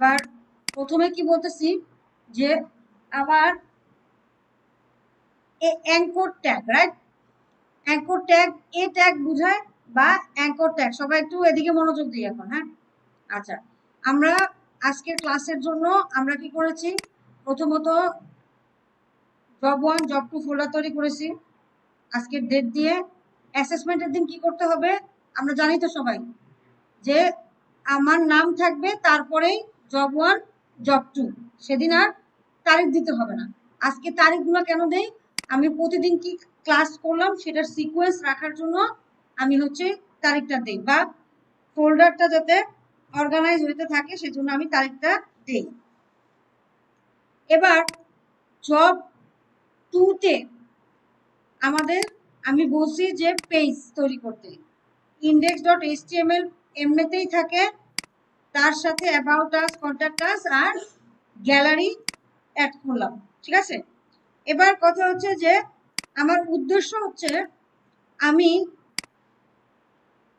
এবার প্রথমে কি বলতেছি যে আমার anchor tag, right? Anchor tag এ ট্যাগ বোঝায় বা অ্যাঙ্কর ট্যাগ। সবাই একটু এদিকে মনোযোগ দিই এখন। হ্যাঁ, আচ্ছা, আমরা আজকের ক্লাসের জন্য আমরা কি করেছি, প্রথমত জব 1 জব 2 ফোল্ডার তৈরি করেছি আজকের ডেট দিয়ে। অ্যাসেসমেন্টের দিন কি করতে হবে আমরা জানি তো সবাই, যে আমার নাম থাকবে তারপরেই জব 1 জব 2, সেদিন আর তারিখ দিতে হবে না। আজকে তারিখগুলো কেন দেই, আমি প্রতিদিন কি ক্লাস করলাম সেটার সিকোয়েন্স রাখার জন্য আমি হচ্ছে তারিখটা দেই, বা ফোল্ডারটা যাতে অর্গানাইজ হইতে থাকে সেজন্য আমি তারিখটা দেই। এবার জব 2 তে আমাদের আমি বলছি যে পেজ তৈরি করতে index.html এমনিতেই থাকে, তার সাথে অ্যাবাউট আস, কন্ট্যাক্ট আস আর গ্যালারি অ্যাড করলাম, ঠিক আছে? এবার কথা হচ্ছে যে আমার উদ্দেশ্য হচ্ছে আমি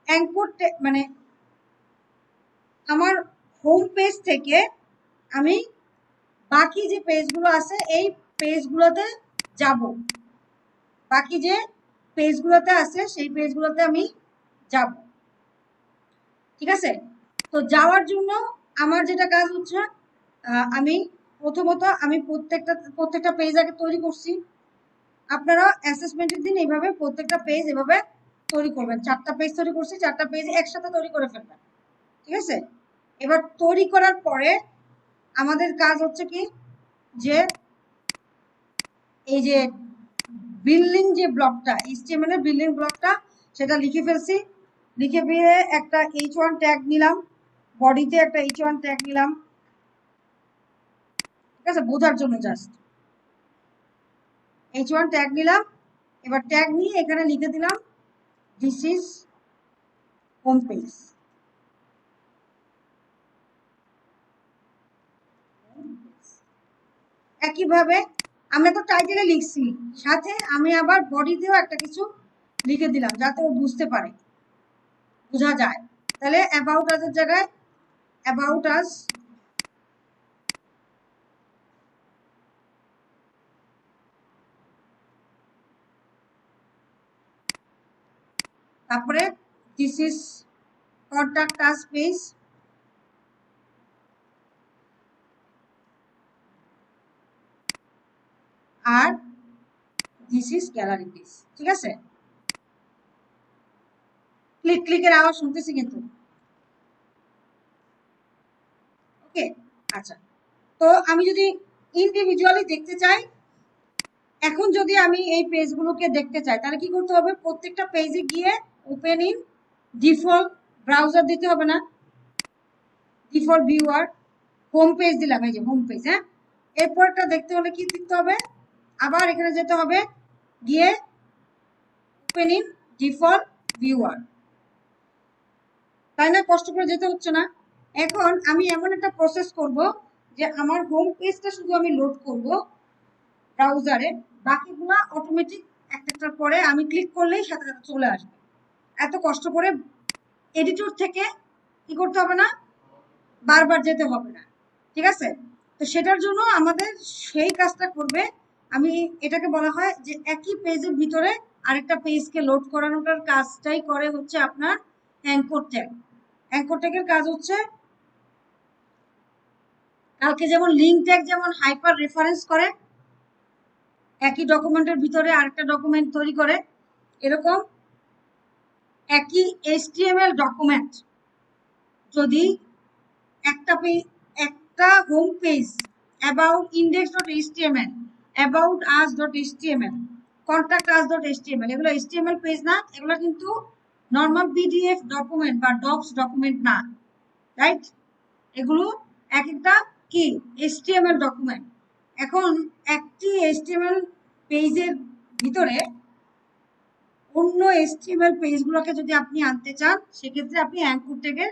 অ্যাঙ্কর মানে আমার হোম পেজ থেকে আমি বাকি যে পেজগুলো আছে এই পেজগুলোতে যাব, বাকি যে পেজগুলোতে আছে সেই পেজগুলোতে আমি যাব, ঠিক আছে? তো যাওয়ার জন্য আমার যেটা কাজ হচ্ছে, আমি প্রথমত আমি প্রত্যেকটা পেজ আগে তৈরি করছি। আপনারা অ্যাসেসমেন্টের দিন এইভাবে প্রত্যেকটা পেজ এভাবে তৈরি করবেন। 4টা পেজ তৈরি করছি, 4টা পেজ একসাথে তৈরি করে ফেলবেন, ঠিক আছে? এবার তৈরি করার পরে আমাদের কাজ হচ্ছে কি, যে এই যে বিল্ডিং যে ব্লকটা, এইচটিএমএল এর বিল্ডিং ব্লকটা সেটা লিখে ফেলছি। লিখে দিয়ে একটা h1 ট্যাগ নিলাম, বডিতে একটা h1 ট্যাগ নিলাম, ঠিক আছে, বোঝার জন্য জাস্ট h1 ট্যাগ নিলাম। এবার ট্যাগ নিয়ে এখানে লিখে দিলাম দিস ইজ হোম পেজ। একইভাবে আমরা তো টাইটেলে লিখছি, সাথে আমি আবার বডিতেও একটা কিছু লিখে দিলাম যাতে ও বুঝতে পারে, বোঝা যায়। তাহলে অ্যাবাউট আস এর জায়গায় অ্যাবাউট আস, তারপরে this is contact us page, আর দিস ইজ গ্যালারি পেজ, ঠিক আছে? ক্লিকের আওয়াজ শুনতেছি কিন্তু, ওকে? আচ্ছা, তো আমি যদি ইন্ডিভিজুয়ালি দেখতে চাই, এখন যদি আমি এই পেজগুলোকে দেখতে চাই তাহলে কি করতে হবে, প্রত্যেকটা পেজে গিয়ে ওপেন ইন ডিফল্ট ব্রাউজার দিতে হবে না, ডিফল্ট ভিউয়ার, হোম পেজ দিলাম, এই যে হোম পেজ। হ্যাঁ, এরপরটা দেখতে হলে কি দিতে হবে, আবার এখানে যেতে হবে, গিয়ে ওপেন ইন ডিফল্ট ভিউয়ার, তাই না? কষ্ট করে যেতে হচ্ছে না। এখন আমি এমন একটা প্রসেস করব যে আমার হোম পেজটা শুধু আমি লোড করব ব্রাউজারে, বাকিগুলা অটোমেটিক একটার পরে আমি ক্লিক করলেই সাথে সাথে চলে আসবে। এত কষ্ট করে এডিটর থেকে কি করতে হবে না, বারবার যেতে হবে না, ঠিক আছে? তো সেটার জন্য আমাদের সেই কাজটা করবে, আমি এটাকে বলা হয় যে একই পেজের ভিতরে আরেকটা পেজকে লোড করানোটার কাজটাই করে হচ্ছে আপনার অ্যাঙ্কর ট্যাগ। অ্যাঙ্কর ট্যাগের কাজ হচ্ছে, কালকে যেমন লিঙ্ক ট্যাগ যেমন হাইপার রেফারেন্স করে, একই ডকুমেন্টের ভিতরে আরেকটা ডকুমেন্ট তৈরি করে, এরকম একই এইচটিএমএল ডকুমেন্ট যদি একটা home page about index.html, about us.html, contact us.html, এগুলো html পেজ না, এগুলো কিন্তু নর্মাল পিডিএফ ডকুমেন্ট বা ডক্স ডকুমেন্ট না, রাইট? এগুলো এক একটা কি html ডকুমেন্ট। এখন একটি html পেজের ভিতরে অন্য html পেজগুলোকে যদি আপনি আনতে চান সেক্ষেত্রে আপনি অ্যাঙ্কর ট্যাগের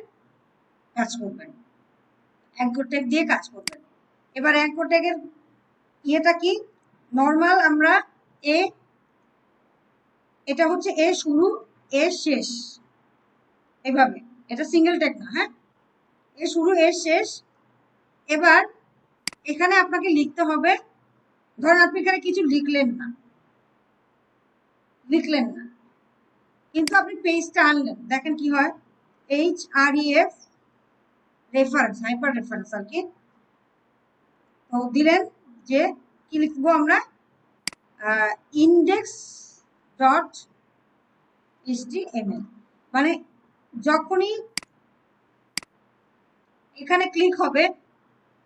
কাজ করবেন, অ্যাঙ্কর ট্যাগ দিয়ে কাজ করবেন। এবার অ্যাঙ্কর ট্যাগের ইয়েটা কি, নর্মাল আমরা এটা হচ্ছে এ শুরু এ শেষ, এভাবে, এটা সিঙ্গেল ট্যাগ না। হ্যাঁ, এ শুরু এ শেষ, এবার এখানে আপনাকে লিখতে হবে, ধরেন আপনি এখানে কিছু লিখলেন না, কিন্তু আপনি পেজটা আনলেন, দেখেন কি হয়, HREF রেফারেন্স, হাইপার রেফারেন্স আর কি। তো দিলেন যে কি লিখবো আমরা, ইন্ডেক্স ডট HTML, মানে যখনই এখানে ক্লিক হবে,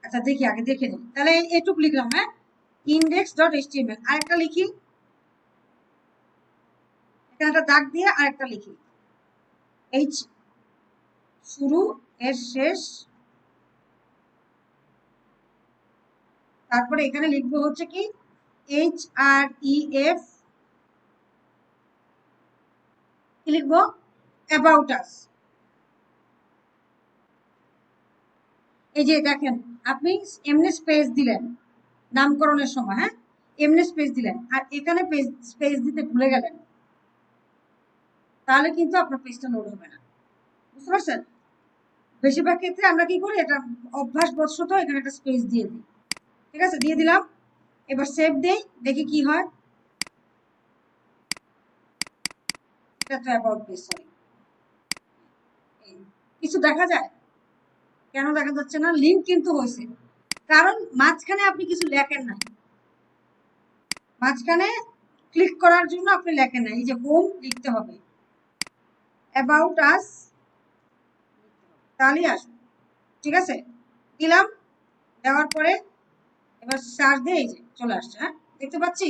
আচ্ছা দেখি আগে দেখে নিই, তাহলে এটুকু লিখলাম, হ্যাঁ, ইন্ডেক্স ডট HTML। আরেকটা লিখি, এখানে একটা দাগ দিয়ে আরেকটা লিখি, এইচ শুরু এর শেষ, তারপরে এখানে লিখবো হচ্ছে কি HREF, কি লিখবো, অ্যাবাউট আস। এই যে দেখেন আপনি এমনি স্পেস দিলেন নামকরণের সময়, হ্যাঁ, এমনি স্পেস দিলেন, আর এখানে স্পেস দিতে ভুলে গেলেন, তাহলে কিন্তু আপনার পেজটা লোড হবে না, বুঝতে পারছেন? বেশিরভাগ ক্ষেত্রে আমরা কি করি, এটা অভ্যাসবশত এখানে একটা স্পেস দিয়ে দিই, ঠিক আছে, দিয়ে দিলাম। এবার সেভ দেই, দেখি কি হয়। এটা তো অ্যাবাউট পেজ, সরি, কিছু দেখা যায়, কেন দেখা যাচ্ছে না? লিঙ্ক কিন্তু হয়েছে, কারণ মাঝখানে আপনি কিছু লেখেন নাই, মাঝখানে ক্লিক করার জন্য আপনি লেখেন নাই, এই যে হোম লিখতে হবে, অ্যাবাউট আস, তাহলেই আসবে, ঠিক আছে, দিলাম, দেওয়ার পরে এবার সার্চ দিয়ে এই যে চলে আসছে, হ্যাঁ, দেখতে পাচ্ছি,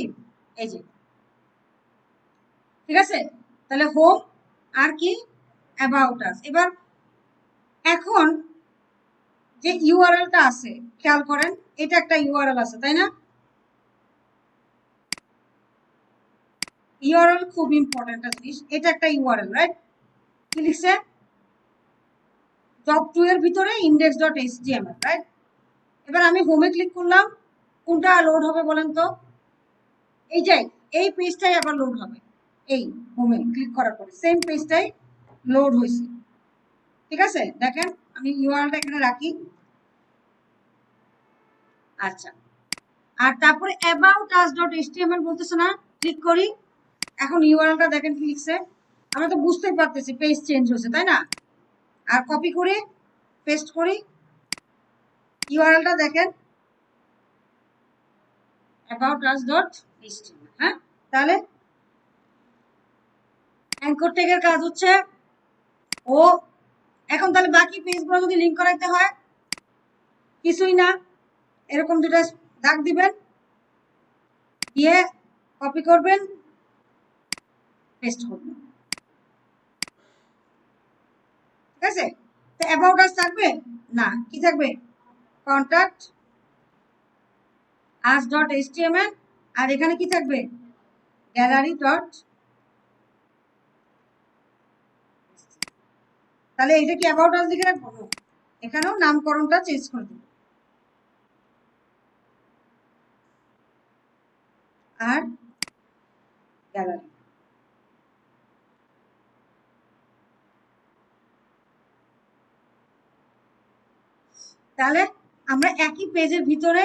এই যে, ঠিক আছে, তাহলে হোম আর কি, অ্যাবাউট আস। এবার এখন যে ইউআরএলটা আছে, খেয়াল করেন, এটা একটা ইউআরএল আছে, তাই না? ইউআরএল খুব ইম্পর্টেন্ট একটা জিনিস, এটা একটা ইউআরএল, রাইট? কি লিখছে, জব 2 এর ভিতরে index.html, রাইট? এবার আমি হোমে ক্লিক করলাম, কোনটা লোড হবে বলেন তো? এইটাই, এই পেজটাই আবার লোড হবে, এই হোমে ক্লিক করার পরে সেম পেজটাই লোড হয়েছে, ঠিক আছে, দেখেন আমি ইউআরএলটা এখানে রাখি, আচ্ছা, আর তারপরে অ্যাবাউট আস ডট এইচটিএমএল বলতেছে না, ক্লিক করি, এখন ইউআরএলটা দেখেন কি লিখছে, আমরা তো বুঝতেই পারতেছি পেজ চেঞ্জ হয়েছে, তাই না? আর কপি করে পেস্ট করি, ইউআরএলটা দেখেন about us dot html, হ্যাঁ, তাহলে অ্যাঙ্কর ট্যাগের কাজ হচ্ছে ও, এখন তাহলে বাকি পেজগুলো যদি লিংক করাইতে হয়, কিছুই না, এরকম দুটো দাগ দিবেন, দিয়ে কপি করবেন, পেস্ট করবেন, ঠিক আছে। তো অ্যাবাউট আস থাকবে না, কি থাকবে, কন্টাক্ট আস ডট এইচটিএমএল, আর এখানে কি থাকবে, গ্যালারি ডট, তাহলে এটা কি অ্যাবাউট আস লিখে রাখবো, এখানেও নামকরণটা চেঞ্জ করে দেব, আর গ্যালারি, তাহলে আমরা একই পেজের ভিতরে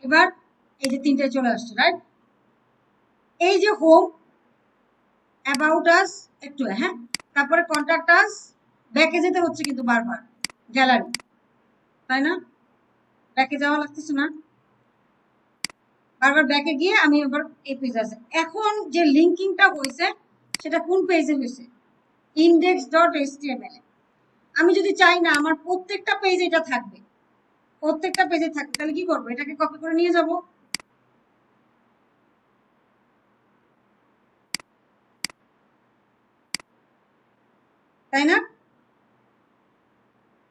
এবার এই যে তিনটে চলে আসছে, রাইট? এই যে হোম, অ্যাবাউট আস একটু, হ্যাঁ, তারপরে কন্টাক্ট আস, ব্যাকে যেতে হচ্ছে কিন্তু বারবার, গ্যালারি, তাই না? ব্যাকে যাওয়া লাগতেছে না, বারবার ব্যাকে গিয়ে আমি এবার এই পেজ আছে, এখন যে লিঙ্কিংটা হয়েছে সেটা কোন পেজে হয়েছে, index.html। আমি যদি চাই না আমার প্রত্যেকটা পেজে এটা থাকবে, প্রত্যেকটা পেজে থাকবে, তাহলে কি করবো, এটাকে কপি করে নিয়ে যাব, তাই না?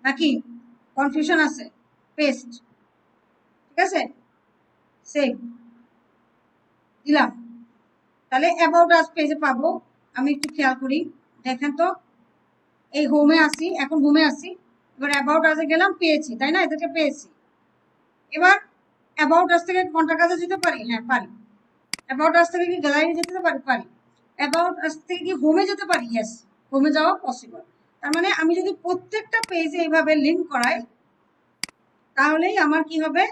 নাকি কনফিউশন আছে? পেস্ট, ঠিক আছে, সেভ দিলাম, তাহলে অ্যাবাউট আস পেজে পাবো। আমি একটু খেয়াল করি, দেখেন তো, এই হোমে আসি, এখন হোমে আসি, এবার অ্যাবাউট আসে গেলাম, পেয়েছি, তাই না, এদেরকে পেয়েছি। এবার অ্যাবাউট আস থেকে কন্টাক্ট আসে যেতে পারি, হ্যাঁ পারি। অ্যাবাউট আস থেকে কি গ্যালারি যেতে পারি, পারি। অ্যাবাউট আস থেকে কি হোমে যেতে পারি, ইয়েস, হোমে যাওয়া পসিবল। তার মানে আমি যদি প্রত্যেকটা পেজে এইভাবে লিংক করাই তাহলেই আমার কি হবে,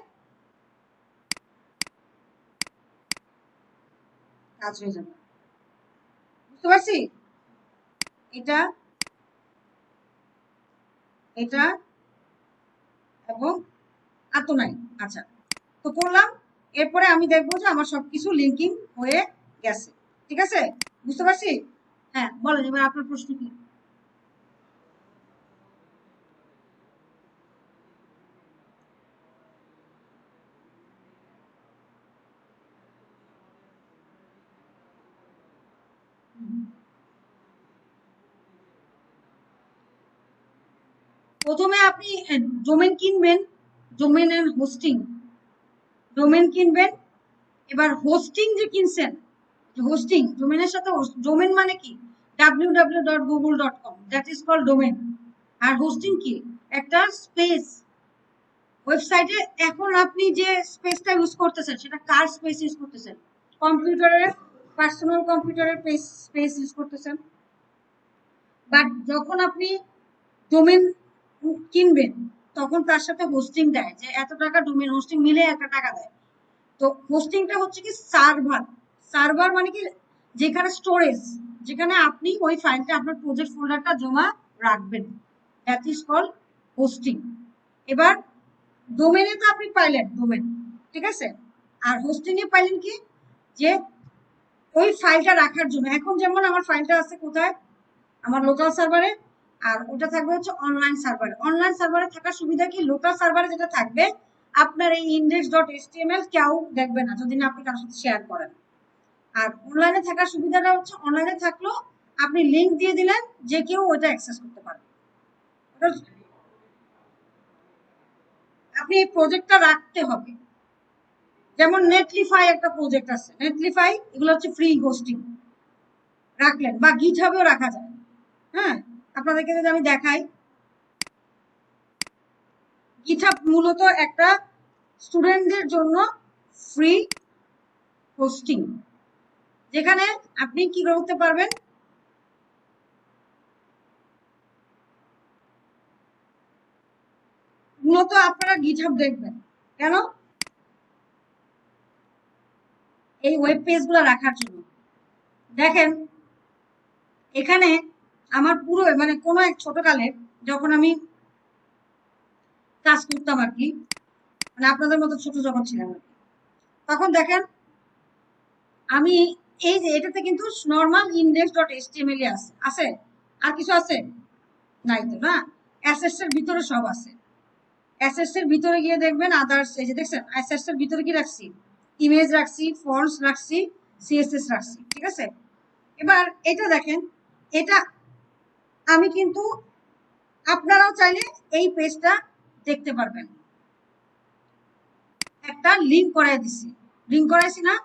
কাজ হয়ে যাবে। বুঝতে পারছি? এটা এটা এবং এত নাই। আচ্ছা, তো করলাম। এরপরে আমি দেখবো যে আমার সবকিছু লিঙ্কিং হয়ে গেছে। ঠিক আছে, বুঝতে পারছি? হ্যাঁ বলেন, এবার আপনার প্রশ্ন কি? প্রথমে আপনি ডোমেন কিনবেন, ডোমেন এন্ড হোস্টিং, ডোমেন কিনবেন। এবার হোস্টিং যে কিনছেন, হোস্টিং ডোমেনের সাথে, ডোমেন মানে কি www.google.com, that is called domain. আর হোস্টিং কি, একটা স্পেস ওয়েবসাইটে। এখন আপনি যে স্পেসটা ইউজ করতেছেন সেটা কার স্পেস ইউজ করতেছেন? কম্পিউটারের, পার্সোনাল কম্পিউটারের স্পেস ইউজ করতেছেন। বাট যখন আপনি ডোমেন কিনবেন তখন তার সাথে হোস্টিং দেয়, যে এত টাকা ডোমেন হোস্টিং মিলে একটা টাকা দেয়। তো হোস্টিংটা হচ্ছে কি সার্ভার। সার্ভার মানে কি, যেখানে স্টোরেজ, যেখানে আপনি ওই ফাইলটা আপনার প্রজেক্ট ফোল্ডারটা জমা রাখবেন, দ্যাট ইজ কল্ড হোস্টিং। এবার ডোমেনে তো আপনি পাইলেন ডোমেন, ঠিক আছে। আর হোস্টিং এ পাইলেন কি, যে ওই ফাইলটা রাখার জন্য। এখন যেমন আমার ফাইলটা আছে কোথায়, আমার লোকাল সার্ভারে, আর ওটা থাকবে হচ্ছে অনলাইন সার্ভারে। অনলাইন সার্ভারে থাকার সুবিধা কি, লোকাল সার্ভারে যেটা থাকবে আপনার এই index.html কেউ দেখবে না যদি না আপনি কারোর সাথে শেয়ার করেন। আর অনলাইনে থাকার সুবিধাটা হচ্ছে, অনলাইনে থাকলেও আপনি লিংক দিয়ে দিলেন, যে কেউ ওটা অ্যাক্সেস করতে পারবে। আপনি এই প্রজেক্টটা রাখতে হবে। যেমন নেটলিফাই একটা প্রজেক্ট আছে, নেটলিফাই, এগুলো হচ্ছে ফ্রি হোস্টিং, রাখলেন। বা গিটহাবেও রাখা যায়। হ্যাঁ, আপনাদেরকে যদি আমি দেখাই, গিটহাব মূলত একটা স্টুডেন্টদের জন্য ফ্রি হোস্টিং, যেখানে আপনি কি করতে পারবেন, মূলত আপনারা গিটহাব দেখবেন কেন, এই ওয়েব পেজগুলো রাখার জন্য। দেখেন এখানে আমার পুরো মানে কোনো এক ছোটকালে যখন আমি কাজ করতাম আর কি, মানে আপনাদের মতো ছোট যখন ছিলাম আর কি, তখন দেখেন আমি এই যে এটাতে কিন্তু নর্মাল index.html আছে, আছে আর কিছু আছে নাই তো না, অ্যাসেটস এর ভিতরে সব আছে। অ্যাসেটস এর ভিতরে গিয়ে দেখবেন আদার্স, এই যে দেখছেন অ্যাসেটস এর ভিতরে কি রাখছি, ইমেজ রাখছি, ফন্টস রাখছি, সিএসএস রাখছি, ঠিক আছে। এবার এটা দেখেন, এটা আমি কিন্তু, আপনারাও চাইলে এই পেজটা দেখতে পারবেন। একটা লিংক করাই দিছি, লিংক করাইছি না,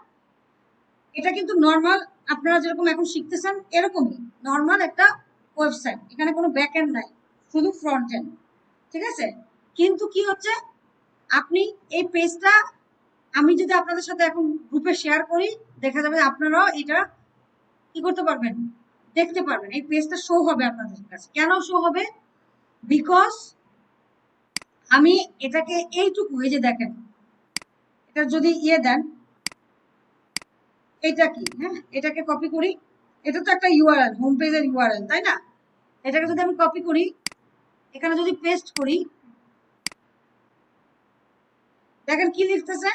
এটা কিন্তু নর্মাল আপনারা যেরকম এখন শিখতেছেন এরকমই নর্মাল একটা ওয়েবসাইট, এখানে কোনো ব্যাক এন্ড নাই, শুধু ফ্রন্ট এন্ড, ঠিক আছে। কিন্তু কি হচ্ছে, আপনি এই পেজটা, আমি যদি আপনাদের সাথে এখন গ্রুপে শেয়ার করি, দেখা যাবে আপনারাও এটা কি করতে পারবেন, দেখতে পারবেন। এই পেজটা শো হবে আপনাদের কাছে। কেন শো হবে, বিকজ আমি এটাকে এইটুকু, এই যে দেখেন, এটা যদি ইয়ে দেন, এটা কি, হ্যাঁ এটাকে কপি করি, এটা তো একটা ইউআরএল, হোম পেজের ইউআরএল, তাই না। এটাকে যদি আমি কপি করি, এখানে যদি পেস্ট করি, দেখেন কি লিখতেছে,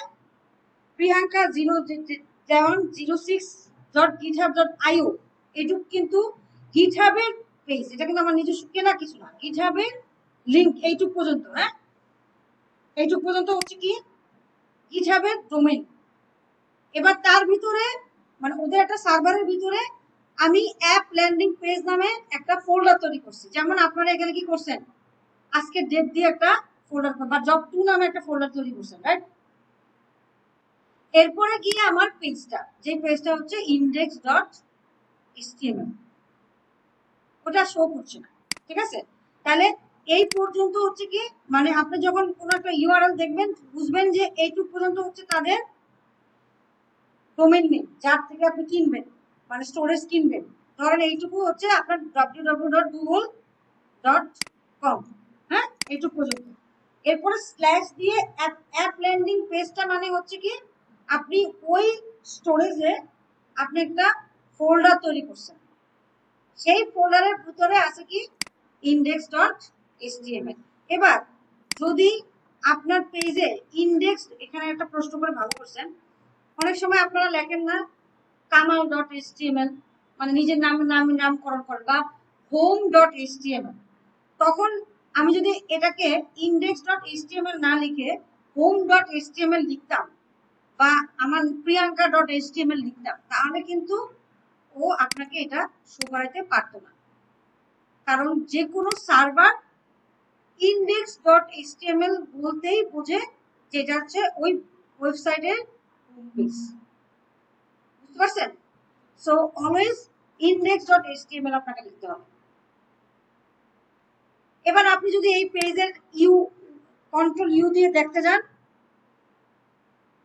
প্রিয়াঙ্কা 0706.github.io, এটুক কিন্তু গিটহাবের পেজ, এটা কিন্তু আমার নিজস্ব কেনা কিছু না, গিটহাবের লিংক এইটুক পর্যন্ত। হ্যাঁ, এইটুক পর্যন্ত হচ্ছে কি গিটহাবের ডোমেইন। এবার তার ভিতরে মানে ওদের একটা সার্ভারের ভিতরে আমি অ্যাপ ল্যান্ডিং পেজ নামে একটা ফোল্ডার তৈরি করছি। যেমন আপনারা এখানে কি করছেন, আজকে ডেট দিয়ে একটা ফোল্ডার বা জব 2 নামে একটা ফোল্ডার তৈরি করছেন, রাইট। এরপরে গিয়ে আমার পেজটা, যে পেজটা হচ্ছে index.html, ওটা শো করছে না, ঠিক আছে। তাহলে এই পর্যন্ত হচ্ছে কি, মানে আপনি যখন কোনো একটা ইউআরএল দেখবেন বুঝবেন যে এইটুকু পর্যন্ত হচ্ছে তাদের ডোমেইন নেম, যার থেকে আপনি কিনবেন, মানে স্টোরেজ কিনবেন। ধরেন এইটুকু হচ্ছে আপনার www.google.com, www.app.com। হ্যাঁ, এইটুকু পর্যন্ত। এরপরে স্ল্যাশ দিয়ে অ্যাপ ল্যান্ডিং পেজটা মানে হচ্ছে কি আপনি ওই স্টোরেজে আপনি একটা ফোল্ডার তৈরি করছেন, সেই ফোল্ডারের ভিতরে আছে কি index.html। এবার যদি আপনার পেজে ইন্ডেক্স, এখানে একটা প্রশ্ন করে ভালো করছেন, অনেক সময় আপনারা লেখেন না kamal.html, মানে নিজের নামকরণ করেন, বা home.html, তখন আমি যদি এটাকে index.html না লিখে home.html লিখতাম বা আমার priyanka.html লিখতাম, তাহলে কিন্তু ও আপনাকে এটা শো করাইতে পারতো না, কারণ যে কোনো সার্ভার index.html বলতেই বোঝে যেটা হচ্ছে ওই ওয়েবসাইটের হোম পেজ, বুঝতে পারছেন? সো অলওয়েজ index.html আপনাকে লিখতে হবে। এবার আপনি যদি এই পেজের কন্ট্রোল ইউ দিয়ে দেখতে যান,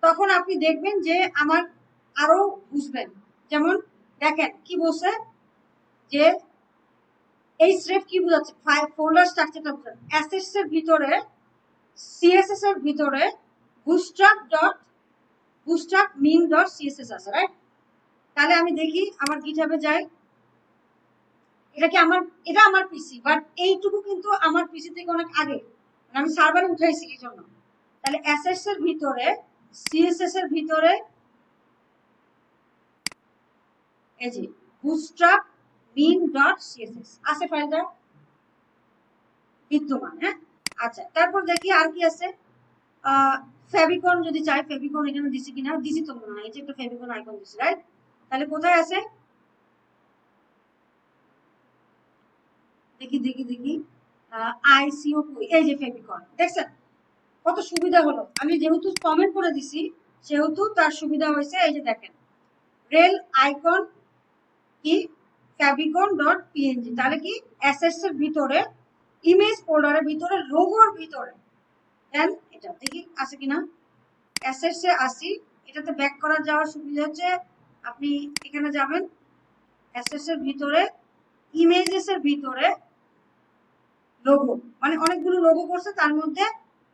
তখন আপনি দেখবেন যে আমার আরো বুঝবেন। যেমন দেখেন কি বলছে, যে এই স্রেফ কি বোঝাচ্ছে, ফোল্ডার স্ট্রাকচারটা বোঝাচ্ছে অ্যাসেটস এর ভিতরে সিএসএস এর ভিতরে bootstrap min.css আছে, রাইট? তাহলে আমি দেখি আমার গিটহাবে যাই, এটা আমার পিসি, বাট এইটুকু কিন্তু আমার পিসি থেকে অনেক আগে, আমি সার্ভারে উঠাইছি এই জন্য। তাহলে অ্যাসেটস এর ভিতরে সিএসএস এর ভিতরে এই যে bootstrap min.css আছে, ফাইলটা বিদ্যমান। হ্যাঁ, আচ্ছা, তারপর দেখি আর কি আছে। ফেভিকন যদি চাই, ফেভিকন এখানে দিছি কিনা, দিছি তো মনে হয়, এই যে একটা ফেভিকন আইকন দিছি, রাইট? তাহলে কোথায় আছে দেখি দেখি দেখি, আইসিও, এই যে ফেভিকন, দেখছেন কত সুবিধা হলো। আমি যেহেতু কমেন্ট করে দিছি সেহেতু তার সুবিধা হয়েছে। এই যে দেখেন রেল আইকন কি favicon.png, তাহলে কি অ্যাসেটস এর ভিতরে ইমেজ ফোল্ডারের ভিতরে লোগোর ভিতরে দেন এটা দেখি আছে কিনা। অ্যাসেটস এ আসি, এটাতে ব্যাক করা যাওয়ার সুবিধা হচ্ছে আপনি এখানে যাবেন অ্যাসেটস এর ভিতরে ইমেজেস এর ভিতরে লোগো, মানে অনেকগুলো লোগো করছে, তার মধ্যে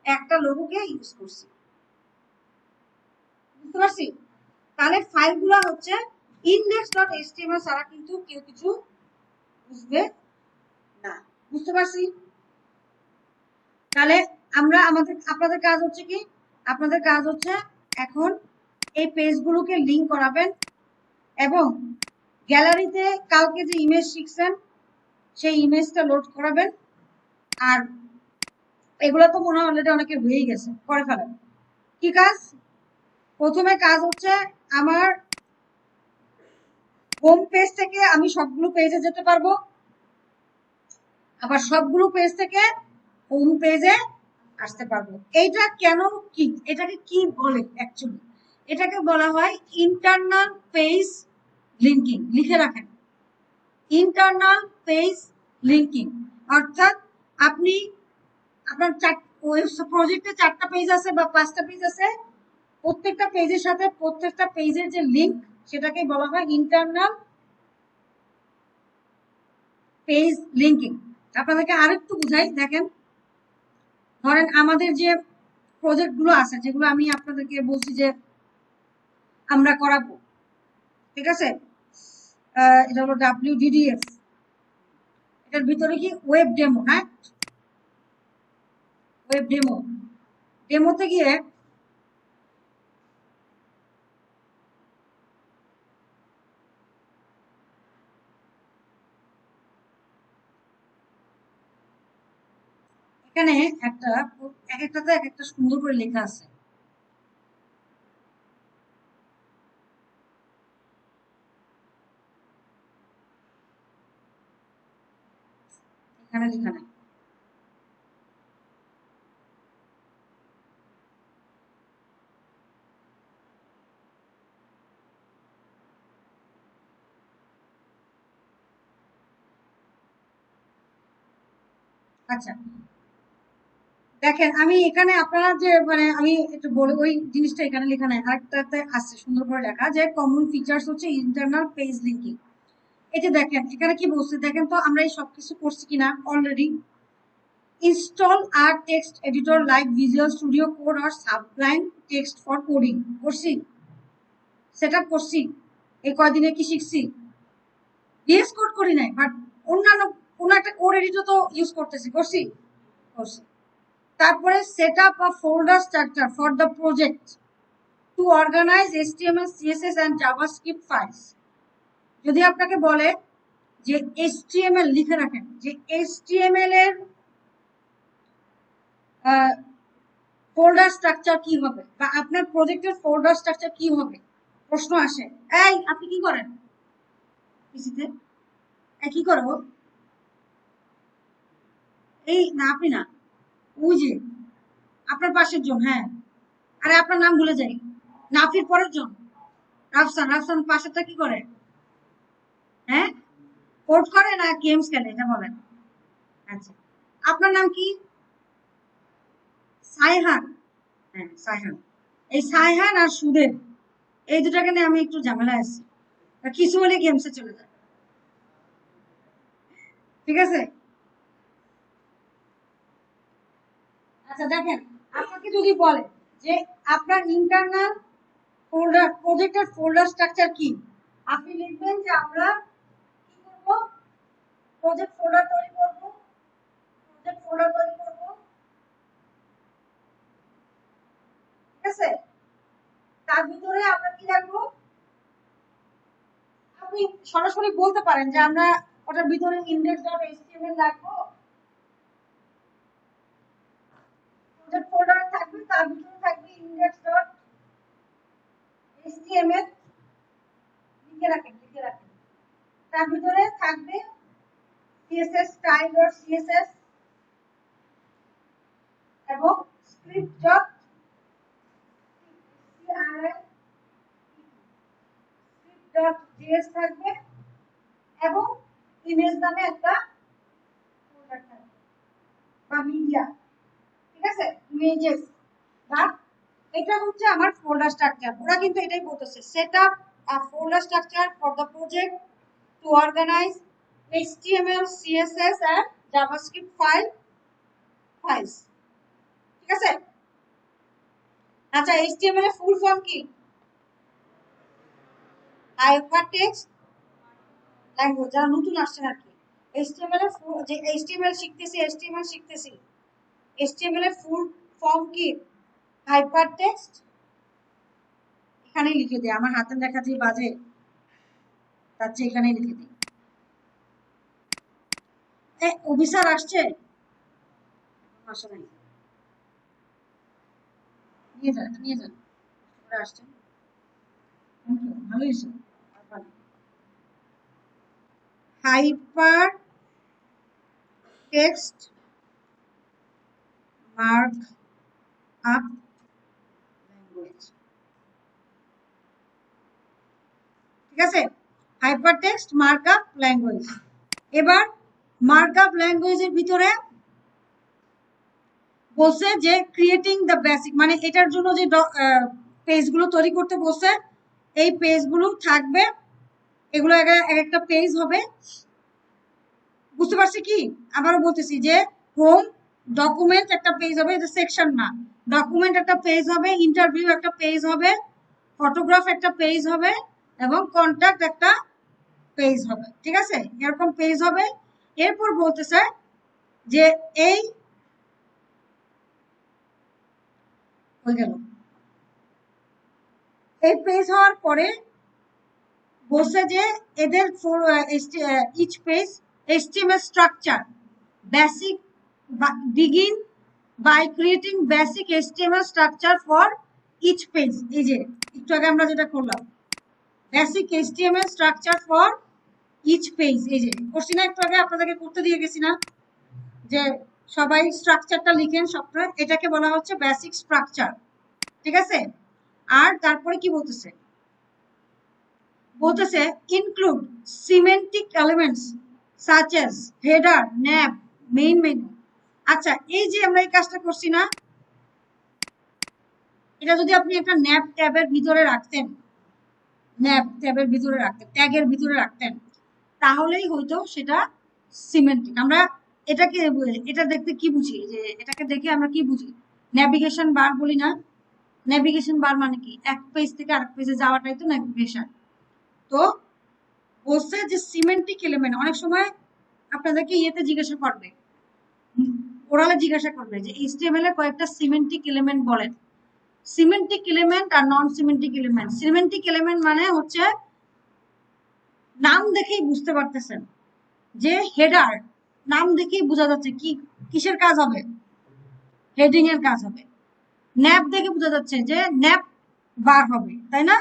একটা লোগোকে ইউজ করছি, বুঝতে পারছি? তাহলে ফাইলগুলো হচ্ছে index.html ছাড়া কিন্তু কেউ কিছু বুঝবে না, বুঝতে পারছি? তাহলে আপনাদের কাজ হচ্ছে কি, আপনাদের কাজ হচ্ছে এখন এই পেজগুলোকে লিংক করাবেন এবং গ্যালারিতে কালকে যে ইমেজ শিখছেন সেই ইমেজটা লোড করাবেন। আর এগুলো তো মনে হয় অলরেডি অনেকে হয়েই গেছে, করে ফেলেন। কি কাজ? প্রথমে কাজ হচ্ছে আমার হোম পেজ থেকে আমি সবগুলো পেজে যেতে পারবো, আবার সবগুলো পেজ থেকে হোম পেজে আসতে পারবো। এইটা কেন, কি এটাকে কি বলে অ্যাকচুয়ালি? এটাকে বলা হয় ইন্টারনাল পেজ লিঙ্কিং। লিখে রাখেন, ইন্টারনাল পেজ লিঙ্কিং। অর্থাৎ আপনি আপনার প্রজেক্টে 4টা পেজ আছে বা 5টা পেজ আছে, প্রত্যেকটা পেজের সাথে প্রত্যেকটা পেজের যে লিঙ্ক সেটাকে বলা হয় ইন্টারনাল পেজ লিঙ্কিং। আপনাদেরকে আরেকটু বুঝাই, দেখেন ধরেন আমাদের যে প্রজেক্টগুলো আছে, যেগুলো আমি আপনাদেরকে বলছি যে আমরা করাবো, ঠিক আছে? এটা হলো WDDF, এটার ভিতরে কি ওয়েব ডেমো, হ্যাঁ ওয়েব ডেমোতে গিয়ে এখানে একটা এক একটাতে এক একটা সুন্দর করে লেখা আছে। এখানে লেখা নাই, আচ্ছা দেখেন আমি এখানে আপনারা যে মানে আমি একটু বলে ওই জিনিসটা এখানে লেখা নাই, আরেকটাতে আছে সুন্দর করে লেখা যে কমন ফিচার্স হচ্ছে ইন্টারনাল পেজ লিঙ্কিং। এই যে দেখেন এখানে কি বলছে দেখেন তো, আমরা এই সবকিছু করছি কিনা অলরেডি। ইনস্টল আর text editor like visual studio code আর সাবলাইম টেক্সট ফর কোডিং করছি, সেট আপ করছি। এই কয়দিনে কি শিখছি? ভিএস কোড করি নাই, বাট অন্যান্য কোনো একটা কোড এডিটর তো ইউজ করতেছি, করছি করছি। তারপরে set up a folder structure for the project to organise HTML CSS and JavaScript files. যদি আপনাকে বলে যে HTML লিখে রাখেন, যে HTML এর ফোল্ডার স্ট্রাকচার কি হবে, বা আপনার প্রজেক্টের ফোল্ডার স্ট্রাকচার কি হবে, প্রশ্ন আসে। এই আপনি কি করেন পিসিতে? কি করো? এই না আপনি না, ওই যে আপনার পাশের জন, হ্যাঁ। আরে আপনার নাম ভুলে যাই, নাফির পরের জন রাফসান। রাফসান পাশেরটা কি করে? হ্যাঁ, কোড করে না গেমস খেলে, এটা বলেন। আচ্ছা, আপনার নাম কি? সাইহান। হ্যাঁ সাইহান। এই সাইহান আর সুদেব, এই দুটাকে নিয়ে আমি একটু ঝামেলায় আছি, কিছু হলে গেমসে চলে যায়। ঠিক আছে। আচ্ছা দেখেন, আপনাকে যদি বলে যে আপনার ইন্টারনাল ফোল্ডার প্রজেক্টের ফোল্ডার স্ট্রাকচার কি, আপনি লিখবেন যে আমরা কি করব, প্রজেক্ট ফোল্ডার তৈরি করব, প্রজেক্ট ফোল্ডার তৈরি করব। ঠিক আছে, তার ভিতরে আমরা কি রাখবো, আপনি সরাসরি বলতে পারেন যে আমরা ওটার ভিতরে index.html রাখবো, প্রজেক্ট ফোল্ডার থাকবে, তার ভিতরে থাকবে index.html। লিখে রাখেন, লিখে রাখেন। তার ভিতরে থাকবে css style.css এবং script.js থাকবে এবং ইমেজ নামে একটা ফোল্ডার থাকবে বা মিডিয়া। ঠিক আছে, ইমেজেস বা এটা হচ্ছে আমার ফোল্ডার স্ট্রাকচার। ওরা কিন্তু এটাই বলতেছে, set up a folder structure for the project to organise HTML CSS and JavaScript files. ঠিক আছে। আচ্ছা, HTML এর ফুল ফর্ম কি? Hypertext language. যারা নতুন আসছেন আর কি, HTML এর যে HTML শিখতেছি, HTML এর ফুল ফর্ম কি? হাইপারটেক্সট। এখানেই লিখে দিই, আমার হাতের লেখা যে বাজে তার চেয়ে এখানেই লিখে দিই। অফিসার আসছে, আসে নাই, নিয়ে যান নিয়ে যান, ওরা আসছে। ভালো হয়েছে। Hyper text mark up language. ঠিক আছে, hyper text mark up language. এবার মার্ক আপ ল্যাঙ্গুয়েজের ভিতরে বলছে যে ক্রিয়েটিং দ্য বেসিক, মানে এটার জন্য যে পেজগুলো তৈরি করতে বলছে, এই পেজগুলো থাকবে, এগুলো এক একটা পেজ হবে। বুঝতে পারছি কি? আবারও বলতেছি যে হোম ডকুমেন্ট একটা পেজ হবে, এটা সেকশন না, ডকুমেন্ট একটা পেজ হবে, ইন্টারভিউ একটা পেজ হবে, ফটোগ্রাফ একটা পেজ হবে এবং কন্ট্যাক্ট একটা পেজ হবে। ঠিক আছে, এরকম পেজ হবে। এরপর বলতেছে যে এই হয়ে গেল, এই পেজ হওয়ার পরে বলছে যে এদের each page HTML structure basic begin by creating basic HTML structure for each page। এই যে একটু আগে আমরা যেটা করলাম, basic HTML structure for each page, এই যে করছি না একটু আগে, আপনাদেরকে করতে দিয়ে গেছি না যে সবাই স্ট্রাকচারটা লিখেন সফটওয়্যার, এটাকে বলা হচ্ছে বেসিক স্ট্রাকচার। ঠিক আছে। আর তারপরে কি বলতেছে, বলতেছে include semantic elements such as header, nav, main menu. আচ্ছা, এই যে আমরা এই কাজটা করছি না, এটা যদি আপনি একটা ন্যাব ট্যাবের ভিতরে রাখতেন, ন্যাব ট্যাবের ভিতরে রাখতেন, ট্যাগের ভিতরে রাখতেন, তাহলেই হয়তো সেটা সিমেন্টিক। আমরা এটাকে এটা দেখতে কি বুঝি, যে এটাকে দেখে আমরা কি বুঝি, নেভিগেশন বার বলি না? নেভিগেশন বার মানে কি, এক পেজ থেকে আরেক পেজে যাওয়াটাই তো নেভিগেশন। তো বলছে যে সিমেন্টিক এলিমেন্ট, অনেক সময় আপনাদেরকে ইয়েতে জিজ্ঞাসা করবে, ওরালে জিজ্ঞাসা করবে যে এইচটিএমএল এর কয়েকটা সিমেন্টিক এলিমেন্ট বলেন। সিমেন্টিক এলিমেন্ট আর নন সিমেন্টিক এলিমেন্ট। সিমেন্টিক এলিমেন্ট মানে হচ্ছে নাম দেখেই বুঝতে পারতেছেন যে হেডার, নাম দেখেই বোঝা যাচ্ছে কি কিসের কাজ হবে, হেডিং এর কাজ হবে। ন্যাপ দেখে বোঝা যাচ্ছে যে ন্যাপ বার হবে, তাই না?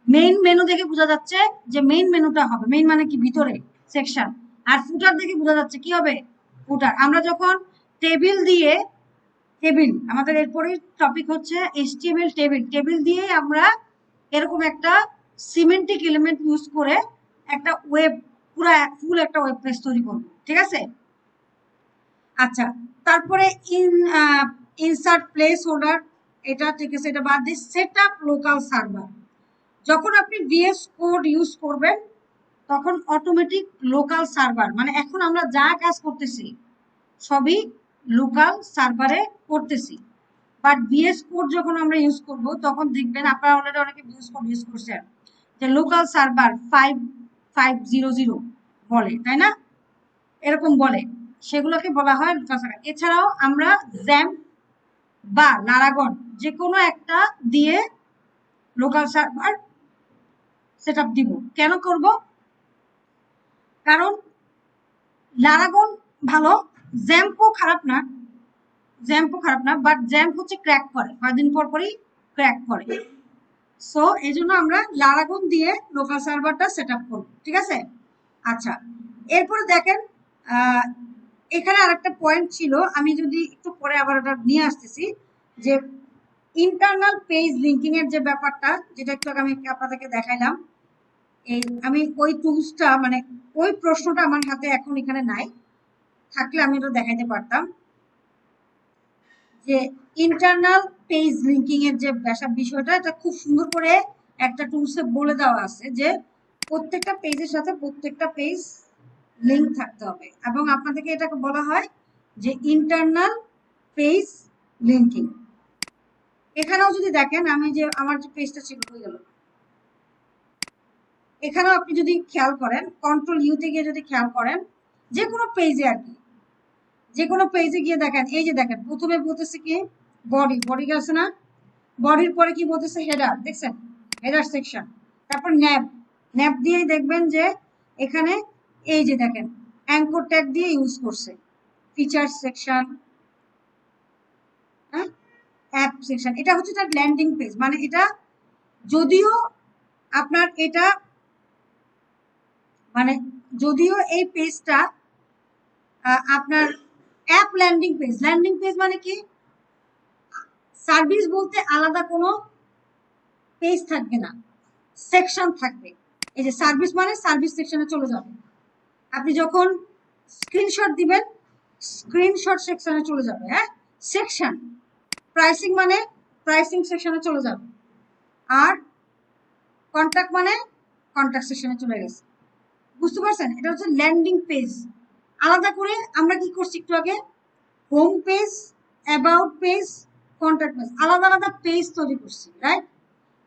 মেইন মেনু দেখে বোঝা যাচ্ছে যে মেইন মেনুটা হবে, মেইন মানে কি ভিতরে সেকশন। আর ফুটার দেখে বোঝা যাচ্ছে কি হবে, ফুটার। আমরা যখন টেবিল দিয়ে, টেবিল আমাদের এরপরে টপিক হচ্ছে এইচটিএমএল টেবিল, টেবিল দিয়ে আমরা এরকম একটা সিমেন্টিক এলিমেন্ট ইউজ করে একটা ওয়েব, পুরো ফুল একটা ওয়েব পেজ তৈরি করব, ঠিক আছে? আচ্ছা, তারপরে ইনসার্ট প্লেস হোল্ডার, এটা ঠিক আছে, এটা বাদ দিয়ে সেটআপ লোকাল সার্ভার। যখন আপনি ভিএস কোড ইউজ করবেন তখন অটোমেটিক লোকাল সার্ভার, মানে এখন আমরা যা কাজ করতেছি সবই লোকাল সার্ভারে করতেছি। বাট ভিএস কোড যখন আমরা ইউজ করব তখন দেখবেন, আপনারা অলরেডি অনেকে ভিএস কোড ইউজ করছেন, যে লোকাল সার্ভার 5500 বলে, তাই না? এরকম বলে, সেগুলোকে বলা হয় লোকাল সার্ভার। এছাড়াও আমরা জ্যাম্প বা লারাগন যে কোনো একটা দিয়ে লোকাল সার্ভার সেটআপ দিব। কেন করব? কারণ লারাগন ভালো, জ্যাম্পও খারাপ না, জ্যাম্পও খারাপ না, বাট জ্যাম্প হচ্ছে ক্র্যাক করে, কয়েকদিন পর পরই ক্র্যাক করে। সো এই জন্য আমরা লারাগন দিয়ে লোকাল সার্ভারটা সেট আপ করবো, ঠিক আছে? আচ্ছা, এরপরে দেখেন এখানে আরেকটা পয়েন্ট ছিল, আমি যদি একটু পরে আবার ওটা নিয়ে আসতেছি, যে ইন্টারনাল পেজ লিঙ্কিং এর যে ব্যাপারটা, যেটা একটু আমি আপনাদেরকে দেখাইলাম, এই আমি ওই টুলসটা, মানে ওই প্রশ্নটা আমার হাতে এখন এখানে নাই, থাকলে আমি এটা দেখাইতে পারতাম। যে ইন্টারনাল পেজ লিঙ্কিং এর যে বিষয়টা, এটা খুব সুন্দর করে একটা টুলসে বলে দেওয়া আছে যে প্রত্যেকটা পেজের সাথে প্রত্যেকটা পেজ লিঙ্ক থাকতে হবে, এবং আপনাদেরকে এটাকে বলা হয় যে ইন্টারনাল পেজ লিঙ্কিং। এখানেও যদি দেখেন, আমি যে আমার যে পেজটা ছিল হয়ে গেল, এখানেও আপনি যদি খেয়াল করেন, কন্ট্রোল ইউতে গিয়ে যদি খেয়াল করেন, যে কোনো পেজে আর কি, যে কোনো পেজে গিয়ে দেখেন, এই যে দেখেন প্রথমে বলতেছে কি বডি, বডি আছে না? বডির পরে কি বলতেছে হেডার, দেখছেন? Header section. তারপর ন্যাব, ন্যাব দিয়ে দেখবেন যে এখানে এই যে দেখেন অ্যাঙ্কর ট্যাগ দিয়ে ইউজ করছে, ফিচার সেকশন, হ্যাঁ, অ্যাপ সেকশন। এটা হচ্ছে তার ল্যান্ডিং পেজ, মানে এটা যদিও আপনার এটা, মানে যদিও এই পেজটা আপনার app landing page, landing page মানে কি, সার্ভিস বলতে আলাদা কোনো পেজ থাকবে না, সেকশন থাকবে। এই যে সার্ভিস মানে সার্ভিস সেকশনে চলে যাবে, আপনি যখন স্ক্রিনশট দিবেন স্ক্রিনশট সেকশনে চলে যাবে, হ্যাঁ, সেকশন। প্রাইসিং মানে প্রাইসিং সেকশনে চলে যাবে, আর কন্টাক্ট মানে কন্টাক্ট সেকশনে চলে গেছে। বুঝতে পারছেন? এটা হচ্ছে ল্যান্ডিং পেজ। আলাদা করে আমরা কি করছি একটু আগে, home page, about page, contact page, আলাদা আলাদা পেজ তৈরি করছি, রাইট?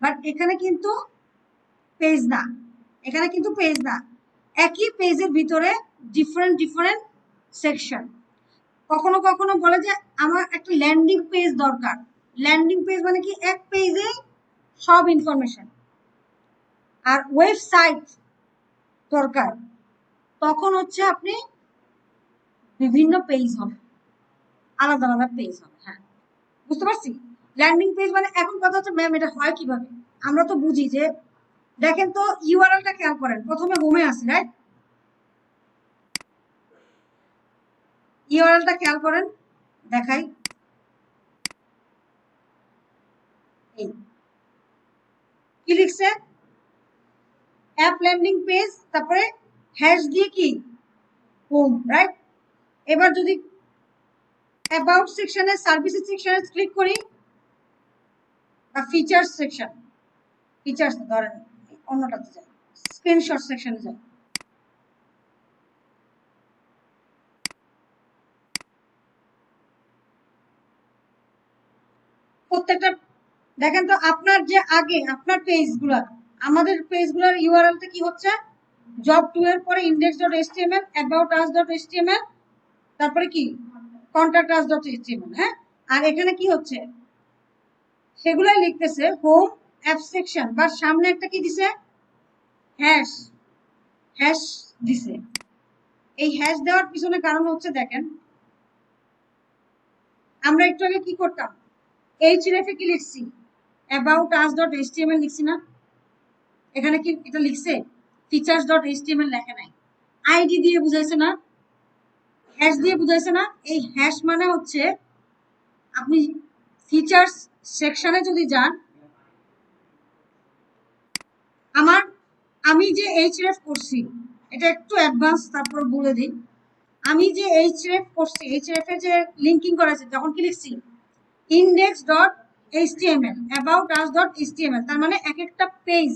বাট এখানে কিন্তু পেজ না, এখানে কিন্তু পেজ না, একই পেজের ভিতরে ডিফারেন্ট ডিফারেন্ট সেকশন। কখনো কখনো বলে যে আমার একটা ল্যান্ডিং পেজ দরকার, ল্যান্ডিং পেজ মানে কি এক পেজে সব ইনফরমেশন। আর ওয়েবসাইট দরকার, তখন হচ্ছে আপনি বিভিন্ন পেজ হবে, আলাদা আলাদা পেজ হবে। হ্যাঁ, বুঝতে পারছি। ল্যান্ডিং পেজ মানে, এখন কথা হচ্ছে ম্যাম এটা হয় কিভাবে? আমরা তো বুঝি যে, দেখেন তো ইউআরএলটা খেয়াল করেন, প্রথমে হোমে আসে, রাইট? ইউআরএলটা খেয়াল করেন, দেখাই, এই কি লিখছে, অ্যাপ ল্যান্ডিং পেজ, তারপরে হ্যাশ দিয়ে কি হোম, রাইট? এবার যদি অ্যাবাউট সেকশনে সার্ভিসেস সেকশনে ক্লিক করি, বা ফিচার্স সেকশন, ফিচার্স ধরেন অন্যটাতে যাই, স্ক্রিনশট সেকশনে যাই। প্রত্যেকটা দেখেন তো আপনার যে আগে আপনার পেজগুলো, আমাদের পেজগুলোর ইউআরএলটা কি হচ্ছে, জব 2 এর পরে index.html, about us.html, তারপরে কি contact us.html। হ্যাঁ, আর এখানে কি হচ্ছে, সেগুলাই লিখতেছে হোম অ্যাপ সেকশন, বা সামনে একটা কি দিছে, হ্যাশ, হ্যাশ দিছে। এই হ্যাশ দেওয়ার পিছনে কারণ হচ্ছে, দেখেন আমরা একটু আগে কি করতাম, href এ কি লিখছি, about us.html লিখছি না, এখানে কি এটা লিখছে, features.html লেখা নাই, আইডি দিয়ে বুঝাইছে না, হ্যাশ দিয়ে বুঝাইছে না। এই হ্যাশ মানে হচ্ছে আপনি ফিচার্স সেকশনে যদি যান, আমি যে href করছি এটা একটু অ্যাডভান্স, তারপর বলে দিই, আমি যে href করছি, href এর যে লিংকিং করা আছে, তখন কি লিখছি, index.html, about us.html, তার মানে এক একটা পেজ,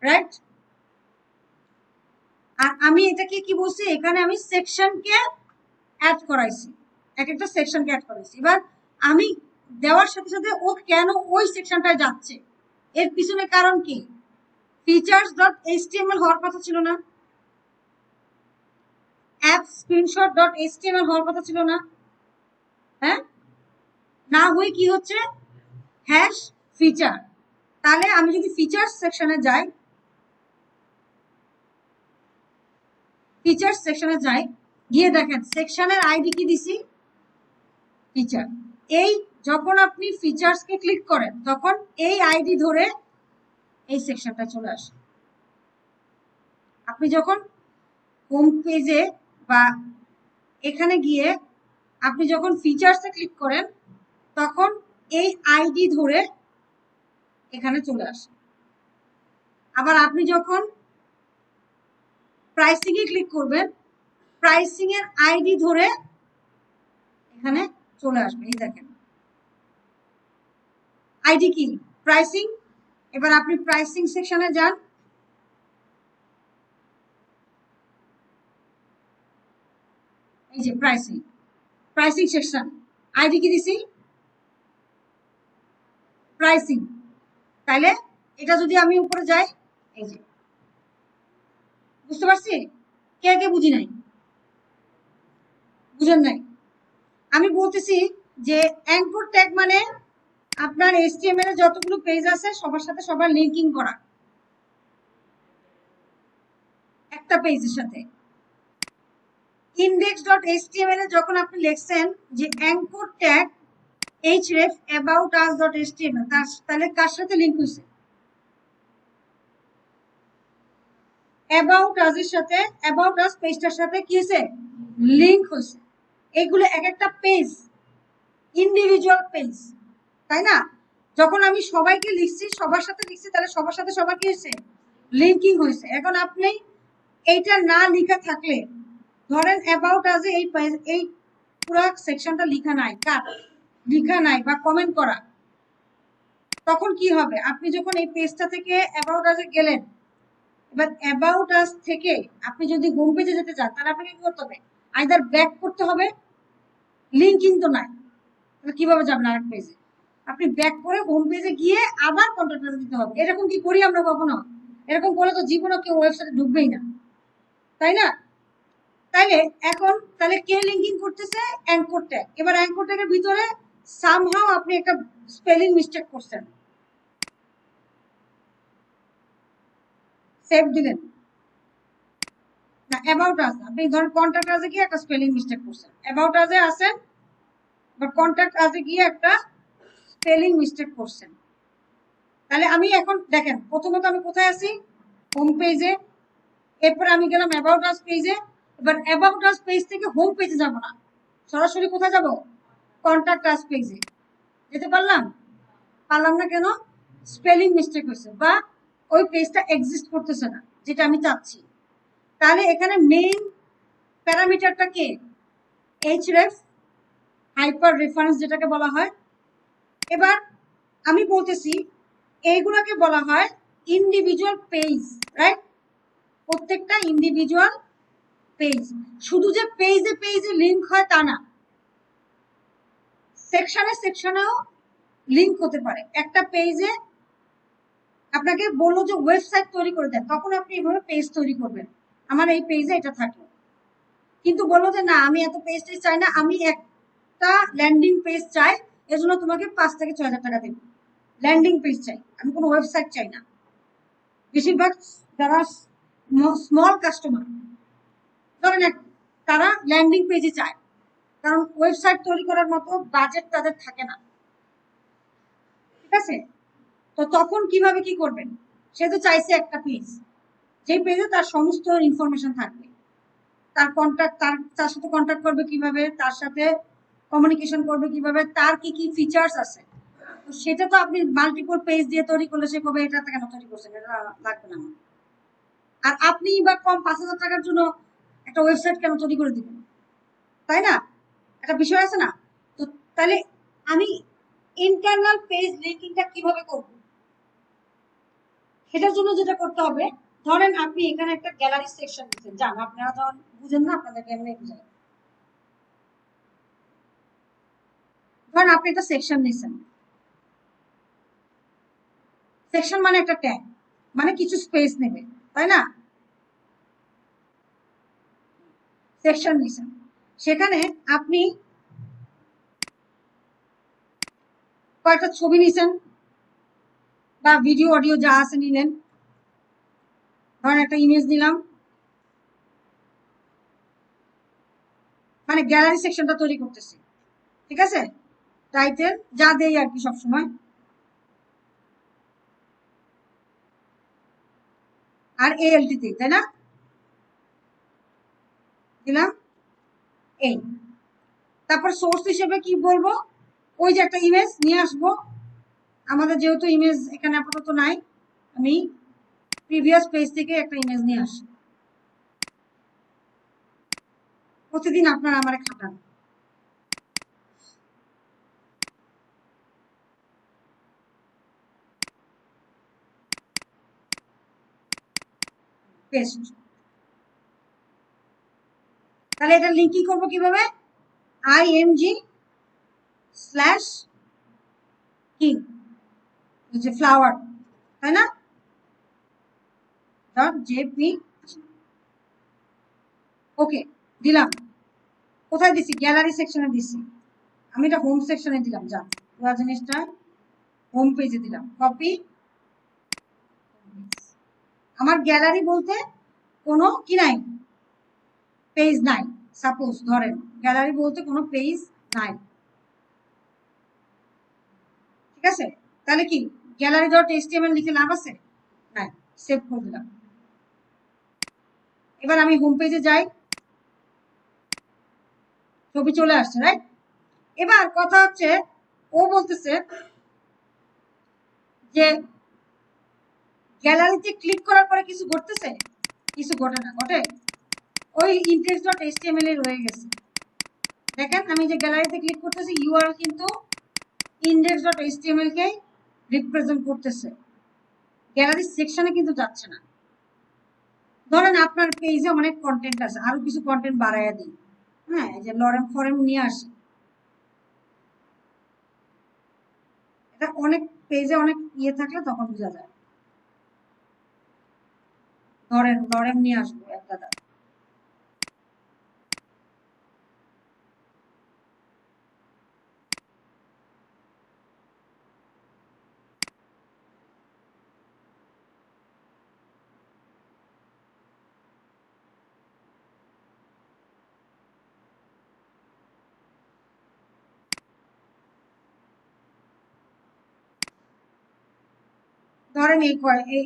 রাইট। আর আমি এটাকে কি বলছি, এখানে আমি সেকশনকে অ্যাড করাইছি, এক একটা সেকশনকে অ্যাড করাইছি। এবার আমি দেওয়ার সাথে সাথে ও কেন ওই সেকশনটায় যাচ্ছে, এর পিছনে কারণ কি, features.html হওয়ার কথা ছিল না, অ্যাপ screenshot.html হওয়ার কথা ছিল না, হ্যাঁ, না হয়ে কি হচ্ছে, হ্যাশ ফিচার। তাহলে আমি যদি ফিচার্স সেকশনে যাই, ফিচার্স সেকশনে যাই, গিয়ে দেখেন সেকশনের আইডি কি দিছি, ফিচার। এই যখন আপনি ফিচার্সকে ক্লিক করেন তখন এই আইডি ধরে এই সেকশনটা চলে আসে। আপনি যখন হোম পেজে বা এখানে গিয়ে আপনি যখন ফিচার্সে ক্লিক করেন তখন এই আইডি ধরে এখানে চলে আসে। আবার আপনি যখন প্রাইসিং এ ক্লিক করবেন, প্রাইসিং এর আইডি ধরে এখানে চলে আসবে। এই দেখেন আইডি কি, প্রাইসিং। এবার আপনি প্রাইসিং সেকশনে যান, এই যে প্রাইসিং, প্রাইসিং সেকশন, আইডি কি দিছি, প্রাইসিং। তাইলে এটা যদি আমি উপরে যাই, এই যে, বুঝতে পারছি, কে কে বুঝি নাই, বুঝেন নাই। আমি বলতেছি যে অ্যাঙ্কর ট্যাগ মানে আপনার HTML এর যতগুলো পেজ আছে সবার সাথে সবার লিংকিং করা, একটা পেজের সাথে। index.html এ যখন আপনি লিখছেন যে anchor tag href about us.html, তাহলে কার সাথে লিংক হইছে, about us এর সাথে, about us পেজটার সাথে কি হইছে, লিংক হইছে। এগুলো এক একটা পেজ, ইন্ডিভিজুয়াল পেজ, তাই না। যখন আমি সবাইকে লিখছি, সবার সাথে লিখছি, তাহলে সবার সাথে সবার কি হয়েছে, লিংকিং হয়েছে। এখন আপনি এইটা না লেখা থাকলে, ধরেন অ্যাবাউট আজ এই পুরো সেকশনটা লেখা নাই, কার লেখা নাই বা কমেন্ট করা, তখন কি হবে, আপনি যখন এই পেজটা থেকে অ্যাবাউট আজে গেলেন, এবার অ্যাবাউট আজ থেকে আপনি যদি হোম পেজে যেতে চান, তাহলে আপনাকে কি করতে হবে, আইদার ব্যাক করতে হবে, লিংকিং তো নাই, তাহলে কিভাবে যাবেন আরেক পেজে, আপনি ব্যাক করে হোম পেজে গিয়ে আবার কন্ট্যাক্ট দিতে হবে। এরকম কি করি আমরা কখনো, এরকম করে তো জীবনে কেউ ওয়েবসাইটে ঢুকবেই না, তাই না। তাইলে এখন তাহলে কে লিংকিং করতেছে, অ্যাঙ্কর ট্যাগ। এবার অ্যাঙ্কর ট্যাগের ভিতরে সামহাউ আপনি একটা স্পেলিং মিস্টেক করছেন, সেভ দিলেন না, অ্যাবাউট আস, আপনি ধরেন কন্ট্যাক্ট আজে গিয়ে একটা স্পেলিং মিস্টেক করছেন, অ্যাবাউট আজে আসেন বা কন্ট্যাক্ট আজে গিয়ে একটা স্পেলিং মিস্টেক করছেন। তাহলে আমি এখন দেখেন, প্রথমত আমি কোথায় আছি, হোম পেজে, এরপর আমি গেলাম অ্যাবাউট আস পেজে। এবার অ্যাবাউট আস পেজ থেকে হোম পেজে যাব না, সরাসরি কোথায় যাব, কন্ট্যাক্ট আস পেজে যেতে পারলাম, পারলাম না কেন, স্পেলিং মিস্টেক হয়েছে বা ওই পেজটা এক্সিস্ট করতেছে না যেটা আমি চাচ্ছি। তাহলে এখানে মেইন প্যারামিটারটা কে, href হাইপার রেফারেন্স যেটাকে বলা হয়। এবার আমি বলতেছি এইগুলোকে বলা হয় ইন্ডিভিজুয়াল পেজ, রাইট। প্রত্যেকটা ইন্ডিভিজুয়াল পেজ। শুধু যে পেজে পেজে লিংক হয় তা না, সেকশনে সেকশনেও লিংক হতে পারে। একটা পেজে আপনাকে বললো যে ওয়েবসাইট তৈরি করে দেন, তখন আপনি এইভাবে পেজ তৈরি করবেন, আমার এই পেজে এটা থাকলো। কিন্তু বললো যে না আমি এত পেজ টেজ চাই না, আমি একটা ল্যান্ডিং পেজ চাই, এর জন্য তোমাকে 5 থেকে 6,000 টাকা দেবো। ল্যান্ডিং পেজ চাই, আমি কোনো ওয়েবসাইট চাই না। বেশিরভাগ যারা স্মল কাস্টমার ধরেন তারা ল্যান্ডিং পেজে চায়, কারণ ওয়েবসাইট তৈরি করার মতো বাজেট তাদের থাকে না। ঠিক আছে, তো তখন কিভাবে কি করবেন? সে তো চাইছে একটা পেজ, যে পেজে তার সমস্ত ইনফরমেশন থাকবে, তার কন্ট্যাক্ট, তার সাথে কন্ট্যাক্ট করবে কিভাবে, তার সাথে কমিউনিকেশন করবে কিভাবে, তার কি কি ফিচার্স আছে, তো সেটা তো আপনি মাল্টিপল পেজ দিয়ে তৈরি করলে সে কবে এটা কেন তৈরি করছেন, এটা লাগবে না। আর আপনি বা কম 5,000 টাকার জন্য একটা ওয়েবসাইট কেন তৈরি করে দিবেন, তাই না? একটা বিষয় আছে না? তো তাহলে আমি ইন্টারনাল পেজ লিঙ্কিংটা কিভাবে করব? সেটার জন্য যেটা করতে হবে, ধরেন আপনি এখানে একটা গ্যালারি সেকশন দিচ্ছেন, জান আপনারা যখন বুঝেন না আপনাদেরকে এমনি বুঝাই। ধরেন আপনি একটা সেকশন নিচ্ছেন, সেকশন মানে একটা ট্যাগ, মানে কিছু স্পেস নেবে, তাই না? সেকশন নিচ্ছেন, সেখানে আপনি কয়েকটা ছবি নিছেন বা ভিডিও অডিও যা আছে নিলেন, ধরেন একটা ইমেজ নিলাম, মানে গ্যালারি সেকশনটা তৈরি করতেছি। ঠিক আছে, টাইটেল যা দেই আর কি সবসময়, আর ALT তে, তাই না? দিলাম এই, তারপর সোর্স হিসেবে কি বলবো, ওই যে একটা ইমেজ নিয়ে আসবো। আমাদের যেহেতু ইমেজ এখানে আপাতত নাই, আমি প্রিভিয়াস পেজ থেকে একটা ইমেজ নিয়ে আসি। প্রতিদিন আপনারা আমার খাটান। পেস্ট। তাহলে এটা লিঙ্কিং করবো কিভাবে? img/ কি যে ফ্লাওয়ার, তাই না? .jpg। ওকে, দিলাম। কোথায় দিছি? গ্যালারি সেকশনে দিছি। আমি এটা হোম সেকশনে দিলাম, যা পুরো জিনিসটা হোম পেজে দিলাম। কপি। আমার গ্যালারি বলতে কোনো কি নাই, পেজ নাই। সাপোজ ধরেন গ্যালারি বলতে কোনো পেজ নাই, ঠিক আছে? তাহলে কি gallery.html লিখে লাভ আছে? নাই, সেভ করে দিলাম। এবার আমি হোম পেজে যাই, ছবি চলে আসছে, রাইট? এবার কথা হচ্ছে, ও বলতেছে যে গ্যালারিতে ক্লিক করার পরে কিছু ঘটতেছে? কিছু ঘটে না, ঘটে ওই index.html এ রয়ে গেছে। দেখেন আমি যে গ্যালারিতে ক্লিক করতেছি, ইউআরএল কিন্তু index.html কে রিপ্রেজেন্ট করতেছে, গ্যালারি সেকশনে কিন্তু যাচ্ছে না। ধরেন আপনার পেজে অনেক কন্টেন্ট আছে, আরো কিছু কন্টেন্ট বাড়াইয়া দিই, হ্যাঁ, এই যে লরেম ফরেম নিয়ে আসি, এটা অনেক পেজে অনেক ইয়ে থাকলে তখন বোঝা যায়। ধরেন লরেম নিয়ে আসবো একটা, ধরেন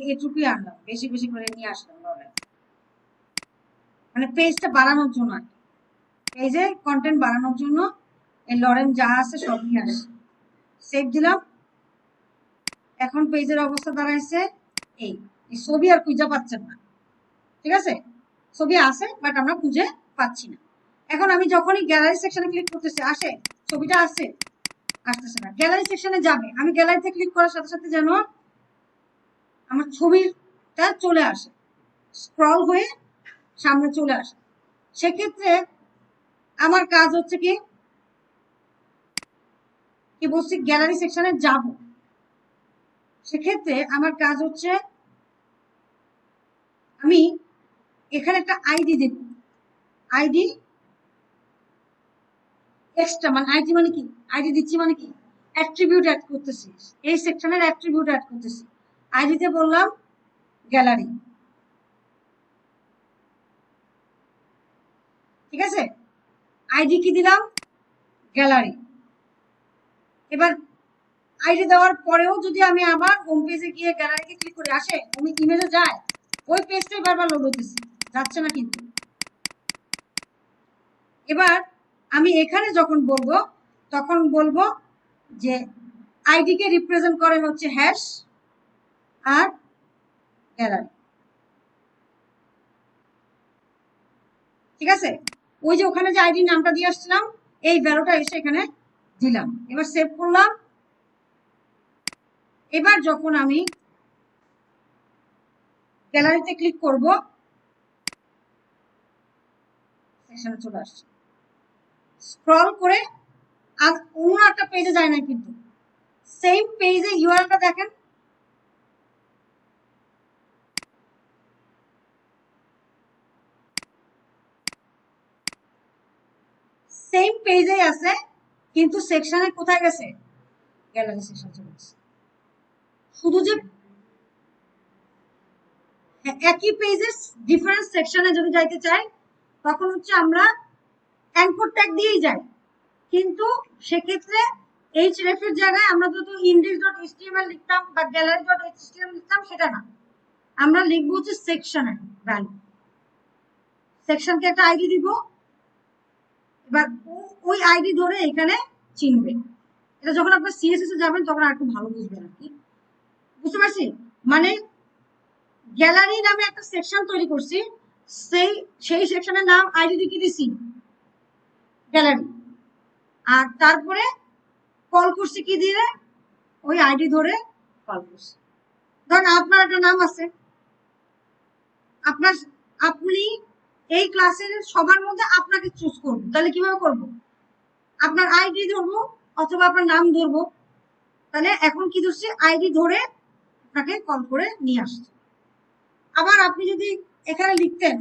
এইটুকুই আনলাম, বেশি বেশি করে নিয়ে আসলাম লরেম, মানে পেজটা বাড়ানোর জন্য আর কি, পেজে কন্টেন্ট বাড়ানোর জন্য এই লরেম যা আছে সব নিয়ে আসি, সেভ দিলাম। এখন পেজের অবস্থা দাঁড়াইছে এই, ছবি আর খুঁজে পাচ্ছেন না, ঠিক আছে? ছবি আছে বাট আমরা খুঁজে পাচ্ছি না। এখন আমি যখনই গ্যালারি সেকশনে ক্লিক করতেছি, আসে ছবিটা, আসে আসতেছে না। গ্যালারি সেকশনে যাবে, আমি গ্যালারিতে ক্লিক করার সাথে সাথে যেন আমার ছবিটা চলে আসে, স্ক্রল হয়ে সামনে চলে আসে। সেক্ষেত্রে আমার কাজ হচ্ছে কি বলছি গ্যালারি সেকশনে যাব, সেক্ষেত্রে আমার কাজ হচ্ছে আমি এখানে একটা আইডি দেব। আইডি এক্সট্রা মানে আইডি মানে কি, আইডি দিচ্ছি মানে কি অ্যাট্রিবিউট অ্যাড করতেছি, এই সেকশনের অ্যাট্রিবিউট অ্যাড করতেছি। আইডিতে বললাম গ্যালারি, ঠিক আছে, আইডি কি দিলাম গ্যালারি। এবার আইডি দেওয়ার পরেও যদি আমি আবার হোম পেজে গিয়ে গ্যালারিতে ক্লিক করে আসে আমি ইমেজে যায়, ওই পেজটাই বারবার লোড হতেছে, যাচ্ছে না কিন্তু। এবার আমি এখানে যখন বলবো তখন বলবো যে আইডি কে রিপ্রেজেন্ট করে হচ্ছে হ্যাশ আর গ্যালারি, ঠিক আছে। ওই যে ওখানে যে আইডি নামটা দিয়ে আসছিলাম এই ভ্যালুটা এসে এখানে দিলাম, এবার সেভ করলাম। এবার যখন আমি গ্যালারিতে ক্লিক করব সেকশনে চলে আসছে, স্ক্রল করে আর অন্য একটা পেজে যায় না কিন্তু সেম পেজে ইউআরএলটা দেখেন, সেম পেজে আছে কিন্তু সেকশনে কোথায় গেছে, গ্যালারি সেকশন চলে গেছে। শুধু যে একই পেজের ডিফারেন্ট সেকশনে যদি যাইতে চাই তখন হচ্ছে আমরা অ্যাঙ্কর ট্যাগ দিয়েই যাই, কিন্তু সেক্ষেত্রে href এর জায়গায় আমরা তো index.html লিখতাম বা gallery.html লিখতাম, সেটা না, আমরা লিখবো হচ্ছে সেকশনের ভ্যালু, সেকশনকে একটা আইডি দিব, এবার ওই আইডি ধরে এখানে চিনবে। এটা যখন আপনার সিএসএস এ যাবেন তখন আর একটু ভালো বুঝবেন আর কি, বুঝতে পারছি। মানে গ্যালারি নামে একটা সেকশন তৈরি করছি, সেই সেকশনের নাম আইডি দিয়ে দিছি গ্যালারি, আর তারপরে কল করছি কি দিয়ে, ওই আইডি ধরে কল করছি। ধরেন আপনার একটা নাম আছে, আপনার আপনি এই ক্লাসের সবার মধ্যে আপনাকে চুজ করবো, তাহলে কিভাবে করব, আপনার আইডি ধরবো অথবা আপনার নাম ধরবো, তাহলে এখন কি ধরছি আইডি ধরে আপনাকে কল করে নিয়ে আসছে। আবার আপনি যদি এখানে লিখতেন,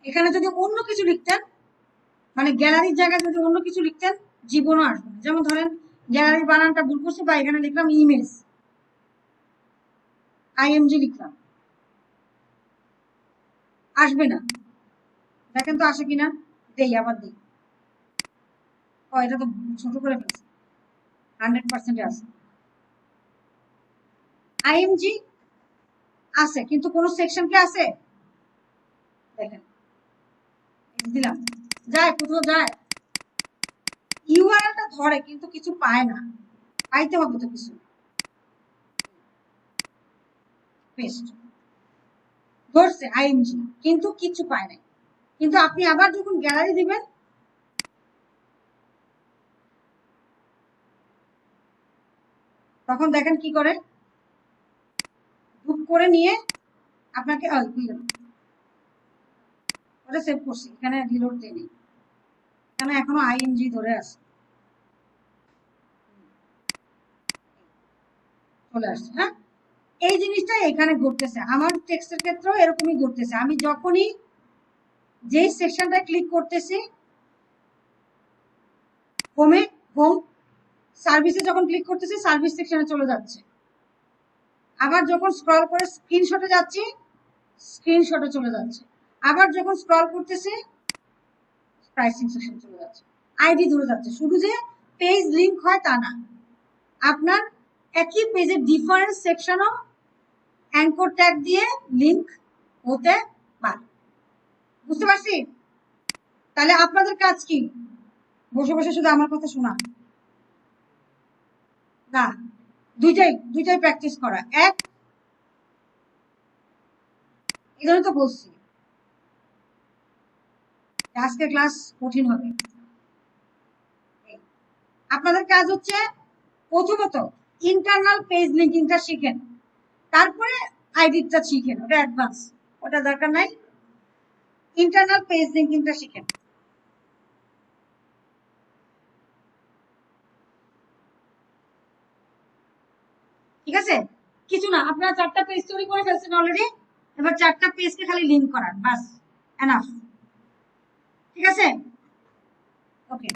এখানে যদি অন্য কিছু লিখতেন, মানে গ্যালারির জায়গায় যদি অন্য কিছু লিখতেন জীবনও আসবে না। যেমন ধরেন গ্যালারির বানানটা ভুল করছি বা এখানে লিখলাম ইমেজ আইএমজি লিখলাম, আসবে না। দেখেন তো আসে কিনা, দেই আবার দিই, ও এটা তো ছোট করে ফেলছে, 100% আছে আইএমজি আছে কিন্তু কোন সেকশন কি আছে, দেখেন দিলাম, যায় কোথাও যায়, ইউআরএলটা ধরে কিন্তু কিছু পায় না, পাইতে হবে তো কিছু, পেস্ট ধরছে আইএমজি কিন্তু কিছু পায় নাই। কিন্তু আপনি আবার যখন গ্যালারি দিবেন তখন দেখেন কি করে, গ্রুপ করে নিয়ে আপনাকে ওটা সেভ করছি, এখানে রিলোড দেয়নি কেন, এখনো আইএনজি ধরে আছে, চলে আসছে। হ্যাঁ, এই জিনিসটা এখানে ঘটতেছে, আমার টেক্সটের ক্ষেত্রেও এরকমই ঘটতেছে। আমি যখনই যেই সেকশনটা ক্লিক করতেছি, হোম সার্ভিসে যখন ক্লিক করতেছি সার্ভিস সেকশনে চলে যাচ্ছে, আবার যখন স্ক্রল করে স্ক্রিনশটে যাচ্ছি স্ক্রিনশটে চলে যাচ্ছে, আবার যখন স্ক্রল করতেছি প্রাইসিং সেকশন চলে যাচ্ছে, আইডি ধরে যাচ্ছে। শুধু যে পেজ লিংক হয় তা না, আপনার একই পেজের ডিফারেন্ট সেকশনও অ্যাঙ্কর ট্যাগ দিয়ে লিংক হতে পারে, বুঝতে পারছি। তাহলে আপনাদের কাজ কি, বসে বসে শুধু আমার কথা শোনা না, দুইটাই প্র্যাকটিস করা। এক, এই জন্য তো বলছি আজকে ক্লাস কঠিন হবে। আপনাদের কাজ হচ্ছে প্রথমত ইন্টারনাল পেজ লিঙ্কিংটা শিখেন, তারপরে আইডিটা শিখেন, ওটা অ্যাডভান্স, ওটা দরকার নাই। ইন্টারনাল পেজ লিঙ্কিংটা শিখেন। ঠিক আছে, কিছু না, আপনারা 4টা পেজ তৈরি করে ফেলছেন অলরেডি, এবার 4টা পেজকে খালি লিঙ্ক করান, বাস, এনাফ। ঠিক আছে, ওকে।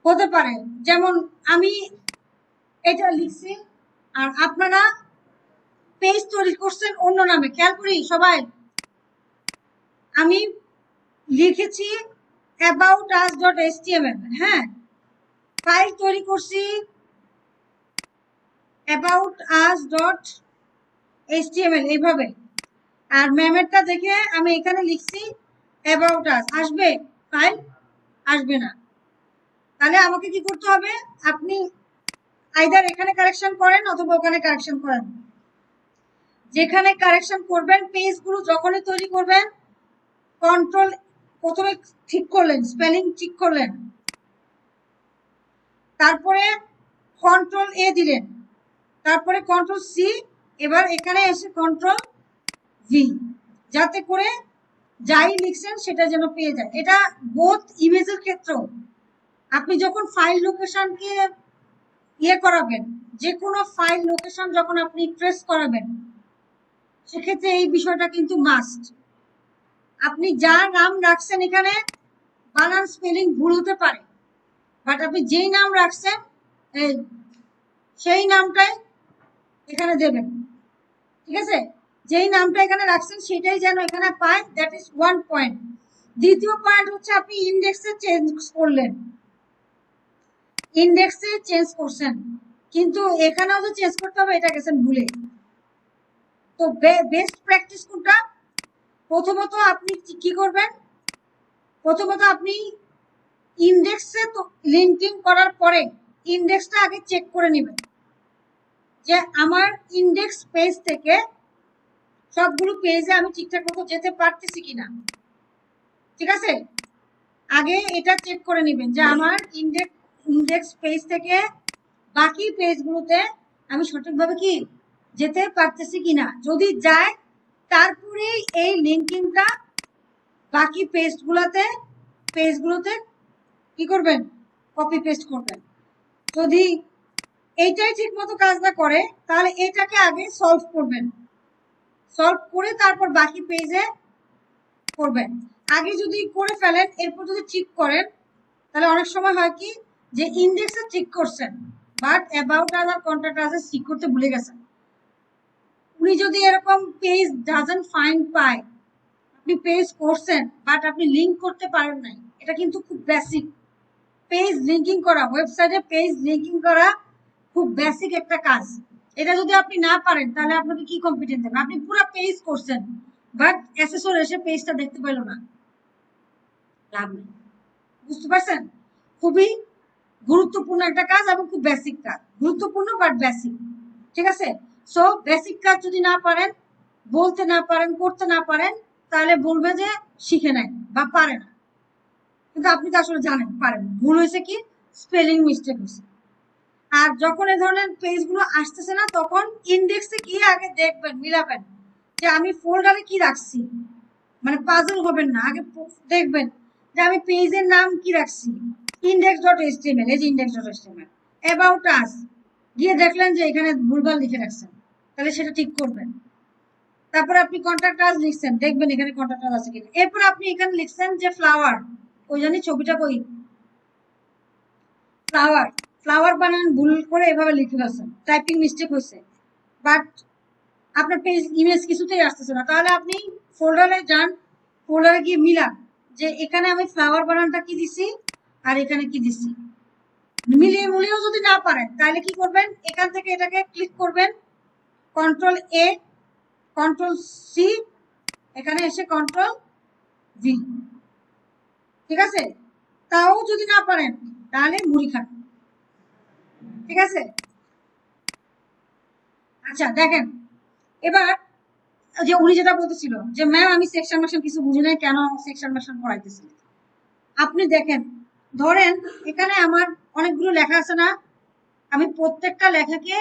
হতে পারে যেমন আমি এটা লিখছি আর আপনারা পেজ তৈরি করছেন অন্য নামে, খেয়াল করি সবাই। আমি লিখেছি aboutus.html, হ্যাঁ, ফাইল তৈরি করছি aboutus.html এইভাবে, আর ম্যামেরটা দেখে আমি এখানে লিখছি about us, আসবে ফাইল? আসবে না। তাহলে আমাকে কি করতে হবে, আপনি আইদার এখানে কারেকশন করেন অথবা ওখানে কারেকশন করেন। যেখানে কারেকশন করবেন, পেজগুলো যখনই তৈরি করবেন, কন্ট্রোল প্রথমে ঠিক করলেন, স্পেলিং ঠিক করলেন, তারপরে কন্ট্রোল এ দিলেন, তারপরে কন্ট্রোল সি, এবার এখানে এসে কন্ট্রোল ভি, যাতে করে যাই লিখছেন সেটা যেন পেয়ে যায়। এটা বোথ ইমেজের ক্ষেত্রেও, আপনি যখন ফাইল লোকেশনকে ইয়ে করাবেন, যে কোনো ফাইল লোকেশন যখন আপনি ট্রেস করাবেন, সেক্ষেত্রে এই বিষয়টা কিন্তু মাস্ট। আপনি যা নাম রাখছেন এখানে বানান স্পেলিং ভুল হতে পারে, বাট আপনি যেই নাম রাখছেন সেই নামটাই এখানে দেবেন। ঠিক আছে, যেই নামটা এখানে রাখছেন সেটাই যেন এখানে পায়, দ্যাট ইজ ওয়ান পয়েন্ট। দ্বিতীয় পয়েন্ট হচ্ছে আপনি ইন্ডেক্সে চেঞ্জ করলেন, ইন্ডেক্সে চেঞ্জ করছেন, কিন্তু এখানেও তো চেঞ্জ করতে হবে, এটা গেছেন ভুলে। তো বেস্ট প্র্যাকটিস কোনটা? প্রথমত আপনি কি করবেন, প্রথমত আপনি ইন্ডেক্সে তো লিঙ্কিং করার পরে ইন্ডেক্সটা আগে চেক করে নেবেন যে আমার ইন্ডেক্স পেজ থেকে সবগুলো পেজে আমি ঠিকঠাক মতো যেতে পারতেছি কিনা। ঠিক আছে, আগে এটা চেক করে নেবেন যে আমার ইন্ডেক্স পেজ থেকে বাকি পেজগুলোতে আমি সঠিকভাবে কি যেতে পারতেছি কিনা। যদি যায়, তারপরে এই লিঙ্কিংটা বাকি পেজগুলোতে কি করবেন, কপি পেস্ট করবেন। যদি এইটাই ঠিক মতো কাজ না করে, তাহলে এটাকে আগে সলভ করবেন, সলভ করে তারপর বাকি পেজে করবেন। আগে যদি করে ফেলেন, এরপর যদি ঠিক করেন, তাহলে অনেক সময় হয় কি যে ইন্ডেক্সে ঠিক করছেন বাট অ্যাবাউট আস আর কন্টাক্ট আস ঠিক করতে ভুলে গেছেন। উনি যদি এরকম পেজ ডাজন্ট ফাইন্ড পায়, আপনি পেজ করছেন বাট আপনি লিঙ্ক করতে পারেন নাই, এটা কিন্তু খুব বেসিক। পেজ লিঙ্কিং করা, ওয়েবসাইটে পেজ লিঙ্কিং করা খুব বেসিক একটা কাজ। এটা যদি আপনি না পারেন, তাহলে আপনাকে কি কম্পিটেন্ট দেবে? আপনি পুরো পেজ করছেন বাট অ্যাসেসর এসে পেজটা দেখতে পেল না, লাভ নেই। বুঝতে পারছেন? খুবই গুরুত্বপূর্ণ একটা কাজ এবং খুব বেসিক কাজ, গুরুত্বপূর্ণ বাট বেসিক। ঠিক আছে, সো বেসিক কাজ যদি না পারেন, বলতে না পারেন, করতে না পারেন, তাহলে বলবে যে শিখে নেয় বা পারে না, কিন্তু আপনি তো আসলে জানেন পারেন। ভুল হয়েছে কি, স্পেলিং মিস্টেক হয়েছে। আর যখন এই ধরনের পেজগুলো আসতেছে না, তখন ইন্ডেক্সে গিয়ে আগে দেখবেন, মিলাবেন যে আমি ফোল্ডারে কি রাখছি, মানে পাজল হবেন না, আগে দেখবেন যে আমি পেজের নাম কি রাখছি, index.html, এই যে index.html, about us, গিয়ে দেখলেন যে এখানে ভুলভাল লিখে রাখছেন, তাহলে সেটা ঠিক করবেন। তারপরে আপনি কন্টাক্ট আস লিখছেন, দেখবেন এখানে কন্টাক্ট আস আছে কিনা। এরপর আপনি এখানে লিখছেন যে ফ্লাওয়ার, ওই জানি ছবিটা কই, ফ্লাওয়ার, ফ্লাওয়ার বানান ভুল করে এভাবে লিখে ফেলছেন, টাইপিং মিস্টেক হয়েছে, বাট আপনার পেজ ইমেজ কিছুতেই আসতেছে না। তাহলে আপনি ফোল্ডারে যান, ফোল্ডারে গিয়ে মিলান যে এখানে আমি ফ্লাওয়ার বানানটা কি দিছি আর এখানে কি দিছি। মিলিয়ে মুলিয়েও যদি না পারেন, তাহলে কি করবেন, এখান থেকে এটাকে ক্লিক করবেন, কন্ট্রোল এ, কন্ট্রোল সি, এখানে এসে কন্ট্রোল ভি। ঠিক আছে, তাও যদি না পারেন, তাহলে মুড়ি খান। ঠিক আছে, আচ্ছা দেখেন, এবার যে উনি যেটা বলতেছিল যে ম্যাম আমি সেকশন মাকশন কিছু বুঝি নাই, কেন সেকশন মাকশন পড়াইতেছি। আপনি দেখেন, ধরেন এখানে আমার অনেকগুলো লেখা আছে না, আমি প্রত্যেকটা লেখাকে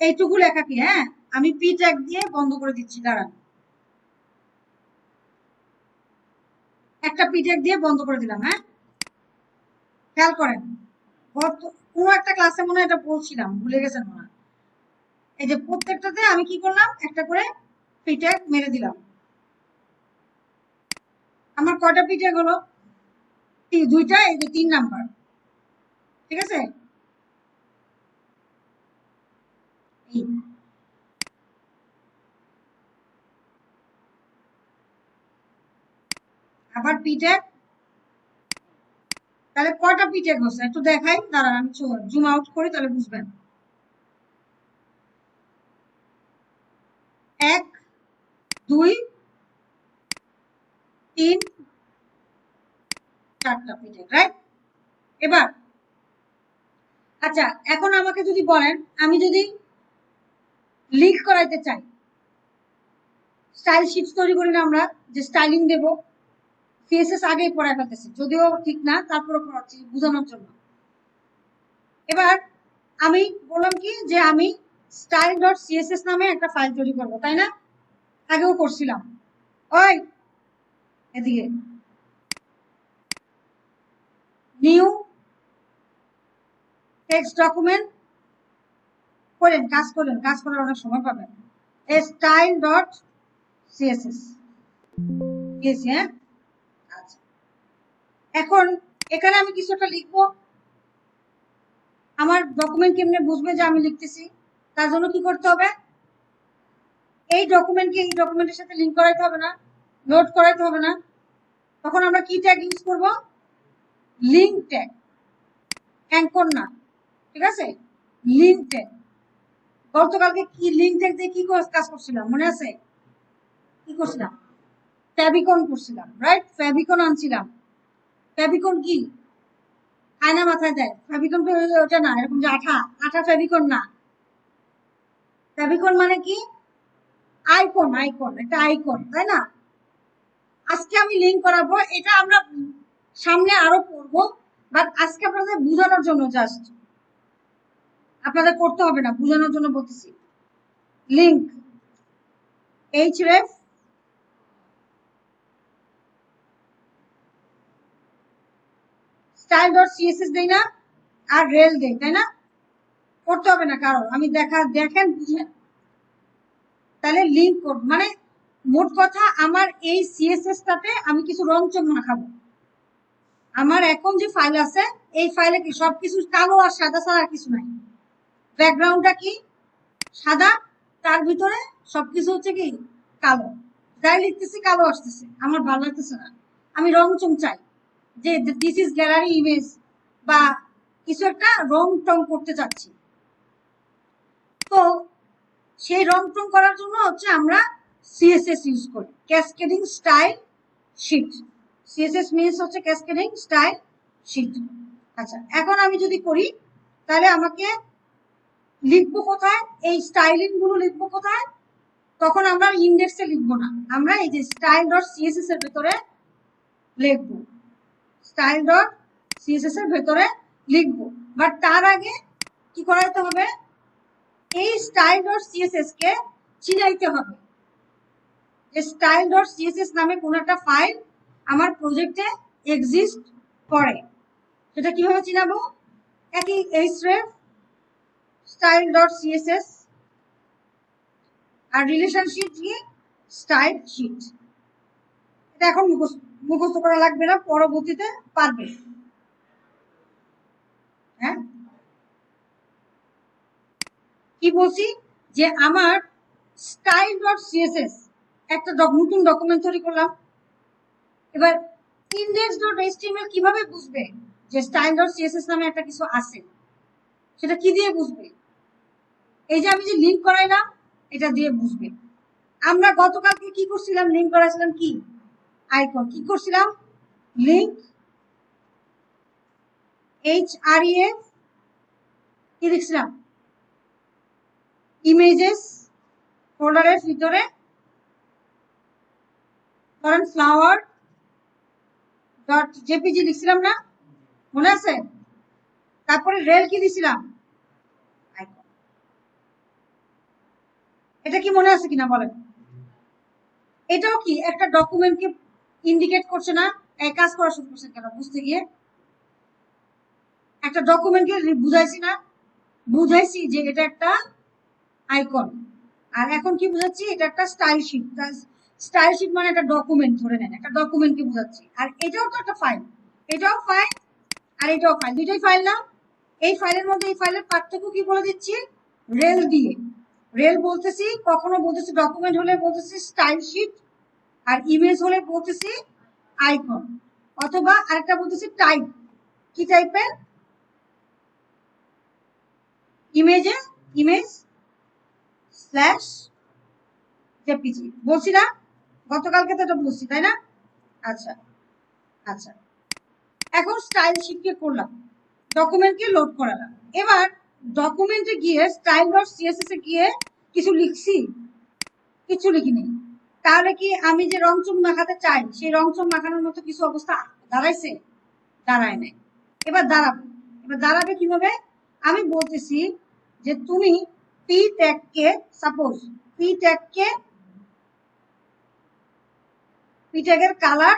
এইটুকু লেখাকে আমি পি ট্যাগ দিয়ে বন্ধ করে দিচ্ছি। দাঁড়ান, একটা পি ট্যাগ দিয়ে বন্ধ করে দিলাম। খেয়াল করেন, কোনো একটা ক্লাসে মনে হয় এটা বলছিলাম, ভুলে গেছেন মনে হয়। এই যে প্রত্যেকটাতে আমি কি করলাম, একটা করে পি ট্যাগ মেরে দিলাম। আমার কয়টা পি ট্যাগ হলো? দুইটা, এই যে 3 নাম্বার। ঠিক আছে, আবার পি ট্যাগ। তাহলে কয়টা পি ট্যাগ হচ্ছে একটু দেখাই, দাঁড়ান আমি জুম আউট করি, তাহলে বুঝবেন। 1 2 3 4টা পি ট্যাগ, রাইট? এবার আচ্ছা, এখন আমাকে যদি বলেন, আমি যদি লিঙ্ক করাইতে চাই, স্টাইল শিট তৈরি করি না আমরা, যে স্টাইলিং দেব, সিএসএস আগেই পড়ায় ফেলতেছি, যদিও ঠিক না, তারপরে পড়াচ্ছি বোঝানোর জন্য। এবার আমি বললাম কি যে আমি স্টাইল ডট সিএসএস নামে একটা ফাইল তৈরি করব, তাই না? আগেও করছিলাম। ওই এদিকে নিউ টেক্সট ডকুমেন্ট করেন, কাজ করেন, কাজ করার অনেক সময় পাবেন। স্টাইল ডট সিএসএস দিয়েছি, আচ্ছা। এখন এখানে আমি কিছু একটা লিখবো। আমার ডকুমেন্ট কেমনে বুঝবে যে আমি লিখতেছি? তার জন্য কি করতে হবে, এই ডকুমেন্টকে এই ডকুমেন্টের সাথে লিঙ্ক করাইতে হবে না, নোট করাইতে হবে না। তখন আমরা কি ট্যাগ ইউজ করব? লিঙ্ক ট্যাগ, অ্যাঙ্কর না। ঠিক আছে, লিঙ্ক ট্যাগ। গতকালকে কি লিঙ্ক ট্যাগ দিয়ে কি কাজ করছিলাম মনে আছে? কি করছিলাম? ফ্যাবিকন করছিলাম, রাইট? ফ্যাবিকন আনছিলাম। ফ্যাবিকন কি আয়না মাথায় দেয়? ফ্যাবিকন ওটা না, এরকম যে আঠা আঠা ফ্যাবিকন না। ফ্যাবিকন মানে কি? আইকন, আইকন, একটা আইকন, তাই না? আজকে আমি লিঙ্ক করাবো, এটা আমরা সামনে আরো পড়বো, বাট আজকে আপনাদের বোঝানোর জন্য, জাস্ট আপনাদের করতে হবে না, বোঝানোর জন্য বলতেছি। Link href style dot CSS দেই না, আর রেল দেই, তাই না? করতে হবে না কারো, আমি দেখেন বুঝেন, তাহলে লিঙ্ক করব। মানে মোট কথা, আমার এই সিএসএস টাতে আমি কিছু রং চং মাখাবো। আমার এখন যে ফাইল আছে, এই ফাইলে কি সবকিছু কালো আর সাদা ছাড়া আর কিছু নাই। ব্যাকগ্রাউন্ডটা কি সাদা, তার ভিতরে সবকিছু হচ্ছে কি কালো। যাই লিখতেছি কালো আসতেছে, আমার ভালো লাগতেছে না। আমি রং চং চাই, যে দিস ইজ গ্যালারি ইমেজ, বা কিছু একটা রং টং করতে চাচ্ছি। তো সেই রং টং করার জন্য হচ্ছে আমরা সিএসএস ইউজ করি, cascading style sheet. CSS means হচ্ছে ক্যাসকেডিং স্টাইল শিট। আচ্ছা, এখন আমি যদি করি, তাহলে আমাকে লিখবো কোথায়? এই স্টাইলিং গুলো লিখবো কোথায়? তখন আমরা ইন্ডেক্সে লিখবো না, আমরা এই যে স্টাইল ডট সিএসএস এর ভেতরে লিখবো, স্টাইল ডট সিএসএস এর ভেতরে লিখবো। বাট তার আগে কি করাইতে হবে? এই স্টাইল ডট সিএসএস কে চিনাইতে হবে যে স্টাইল ডট সিএসএস নামে কোন একটা ফাইল আমার প্রজেক্টে এক্সিস্ট করে। সেটা কিভাবে চিনাবো? একই href স্টাইল ডট সিএসএস আর রিলেশনশিপ দিয়ে স্টাইল শিট। এটা এখন মুখস্থ করা লাগবে না, পরবর্তীতে পারবে। হ্যাঁ, কি বলছি যে আমার স্টাইল ডট সিএসএস একটা নতুন ডকুমেন্ট তৈরি করলাম। এবার ইন্ডেক্স ডট এইচটিএমএল কিভাবে বুঝবে যে স্টাইল ডট সিএসএস নামে একটা কিছু আছে? সেটা কি দিয়ে বুঝবে? এই যে আমি যে লিঙ্ক করাইলাম, এটা দিয়ে বুঝবে। আমরা গতকালকে কি করছিলাম? লিঙ্ক করাইছিলাম কি আইকন। কি করছিলাম? লিঙ্ক href কি লিখছিলাম? ইমেজেস ফোল্ডারের ভিতরে ধরেন ফ্লাওয়ার ডট জেপিজি লিখছিলাম না, মনে আছে? তারপরে রেল কি দিছিলাম? এটা কি মনে আছে কিনা বলেন? এটাও কি একটা ডকুমেন্টকে ইন্ডিকেট করছে না? এক কাজ করা শুরু করছে কেন বুঝতে গিয়ে? একটা ডকুমেন্টকে বুঝাইছি না? বুঝাইছি যে এটা একটা আইকন। আর এখন কি বুঝাচ্ছি? এটা একটা স্টাইল শিট। স্টাইল শিট মানে একটা ডকুমেন্ট, ধরে নেন একটা ডকুমেন্টকে বুঝাচ্ছি। আর এটাও তো একটা ফাইল, এটাও ফাইল আর এটাও ফাইল, দুইটাই ফাইল না? এই ফাইলের মধ্যে এই ফাইলের পার্থক্য কি বলে দিচ্ছি? রেল দিয়ে। রেল বলতেছি, কখনো বলতেছি ডকুমেন্ট হলে বলতেছি স্টাইল শিট, আর ইমেজ হলে বলতেছি আইকন, অথবা আরেকটা বলতেছি টাইপ। কি টাইপের? ইমেজে ইমেজ স্ল্যাশ জেপিজি বলছি না? গতকালকে তো এটা বলছি, তাই না? আচ্ছা আচ্ছা, এখন স্টাইল শিটকে করলাম, ডকুমেন্টকে লোড করালাম। এবার ডকুমেন্টে গিয়ে স্টাইল ডট সিএসএস এ গিয়ে কিছু লিখছি? কিছু লিখিনি। তাহলে কি আমি যে রংচং মাখাতে চাই সেই রংচং মাখানোর মতো কিছু অবস্থা দাঁড়াইছে? দাঁড়ায় নাই। এবার দাঁড়াবে, এবার দাঁড়াবে কিভাবে? আমি বলতেছি যে তুমি পি ট্যাগকে, সাপোজ পি ট্যাগের কালার,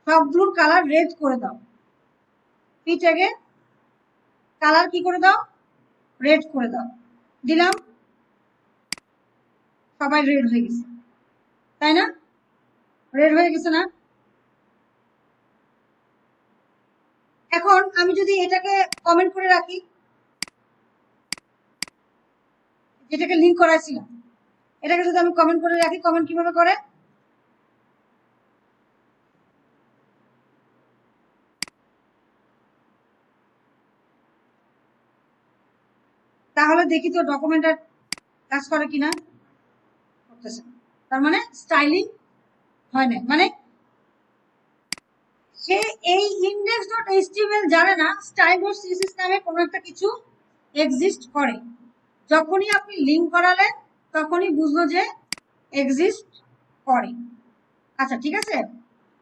সবগুলোর কালার রেড করে দাও। পি ট্যাগের কালার কি করে দাও? রেড করে দাও। দিলাম, সবাই রেড হয়ে গেছে, তাই না? রেড হয়ে গেছে না? এখন আমি যদি এটাকে কমেন্ট করে রাখি, যেটাকে লিঙ্ক করাইছিলাম, এটাকে যদি আমি কমেন্ট করে রাখি, কমেন্ট কিভাবে করে? তাহলে দেখি তো ডকুমেন্টটা কাজ করে কিনা। করতেছে, তার মানে স্টাইলিং হয় না। মানে সে এই ইন্ডেক্স ডট এইচটিএমএল জানে না স্টাইল ডট সিএসএস নামে কোনো একটা কিছু এক্সিস্ট করে। যখনই আপনি লিঙ্ক করালেন তখনই বুঝলো যে এক্সিস্ট করে। আচ্ছা ঠিক আছে,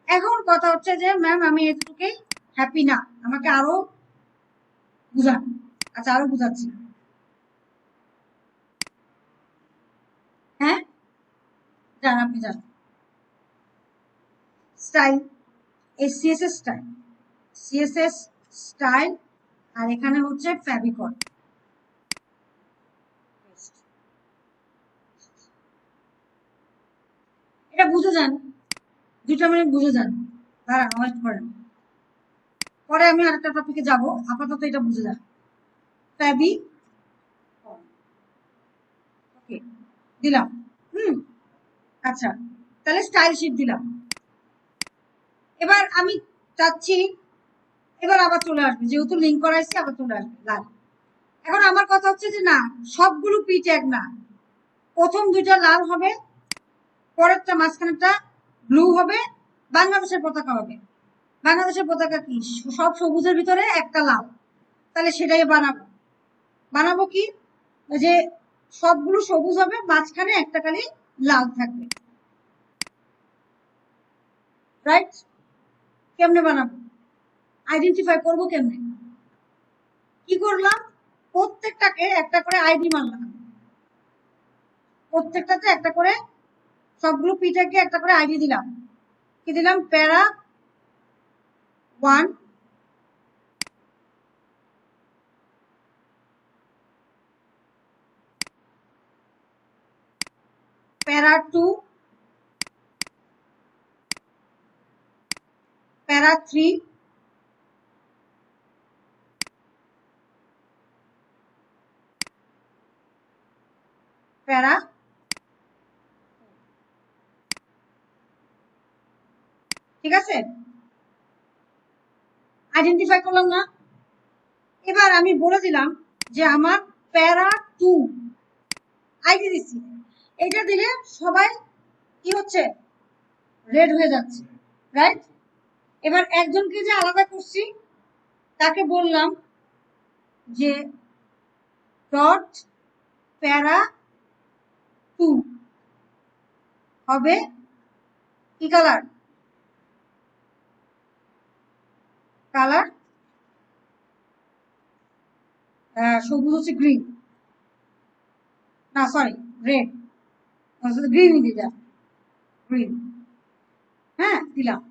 এখন কথা হচ্ছে যে ম্যাম আমি এতটুকুই হ্যাপি না, আমাকে আরো বুঝান। আচ্ছা আরো বুঝাচ্ছি। হ্যাঁ যান, আপনি যান। স্টাইল, এই সিএসএস স্টাইল, সিএসএস স্টাইল, আর এখানে হচ্ছে ফেভিকল। এটা বুঝে যান, 2 মিনিট বুঝে যান, দাঁড়ান ওয়েট করেন, পরে আমি আরেকটা টপিকে যাব, আপাতত এটা বুঝে যান। ফ্যাবি, ওকে দিলাম। আচ্ছা, তাহলে স্টাইল শিট দিলাম। এবার আমি চাচ্ছি, এবার আবার চলে আসবে, যেহেতু লিঙ্ক করাইছি আবার চলে আসবে লাল। এখন আমার কথা হচ্ছে যে না, সবগুলো পি ট্যাগ না, প্রথম 2টা লাল হবে, পরেরটা মাঝখানেরটা ব্লু হবে, বাংলাদেশের পতাকা হবে। বাংলাদেশের পতাকা কি? সব সবুজের ভিতরে একটা লাল, তাহলে সেটাই বানাবো। বানাবো কি? যে সবগুলো সবুজ হবে, মাঝখানে একটা খালি লাল থাকবে, রাইট? কেমনে বানাবো? আইডেন্টিফাই করবো কেমনে? কি করলাম? প্রত্যেকটাকে একটা করে আইডি মারলাম, প্রত্যেকটাতে একটা করে, সবগুলো পিটাকে একটা করে আইডি দিলাম। কি দিলাম? প্যারা 1, প্যারা 2, প্যারা 3, প্যারা, ঠিক আছে? আইডেন্টিফাই করলাম না? এবার আমি বলে দিলাম যে আমার প্যারা 2 আইডি দিচ্ছি। এটা দিলে সবাই কি হচ্ছে? রেড হয়ে যাচ্ছে, রাইট? এবার একজনকে যে আলাদা করছি তাকে বললাম যে ডট প্যারা 2 হবে কি কালার? কালার সবুজ হচ্ছে গ্রিন, না সরি রেড, গ্রিনই দিয়ে যা, গ্রিন। হ্যাঁ দিলাম।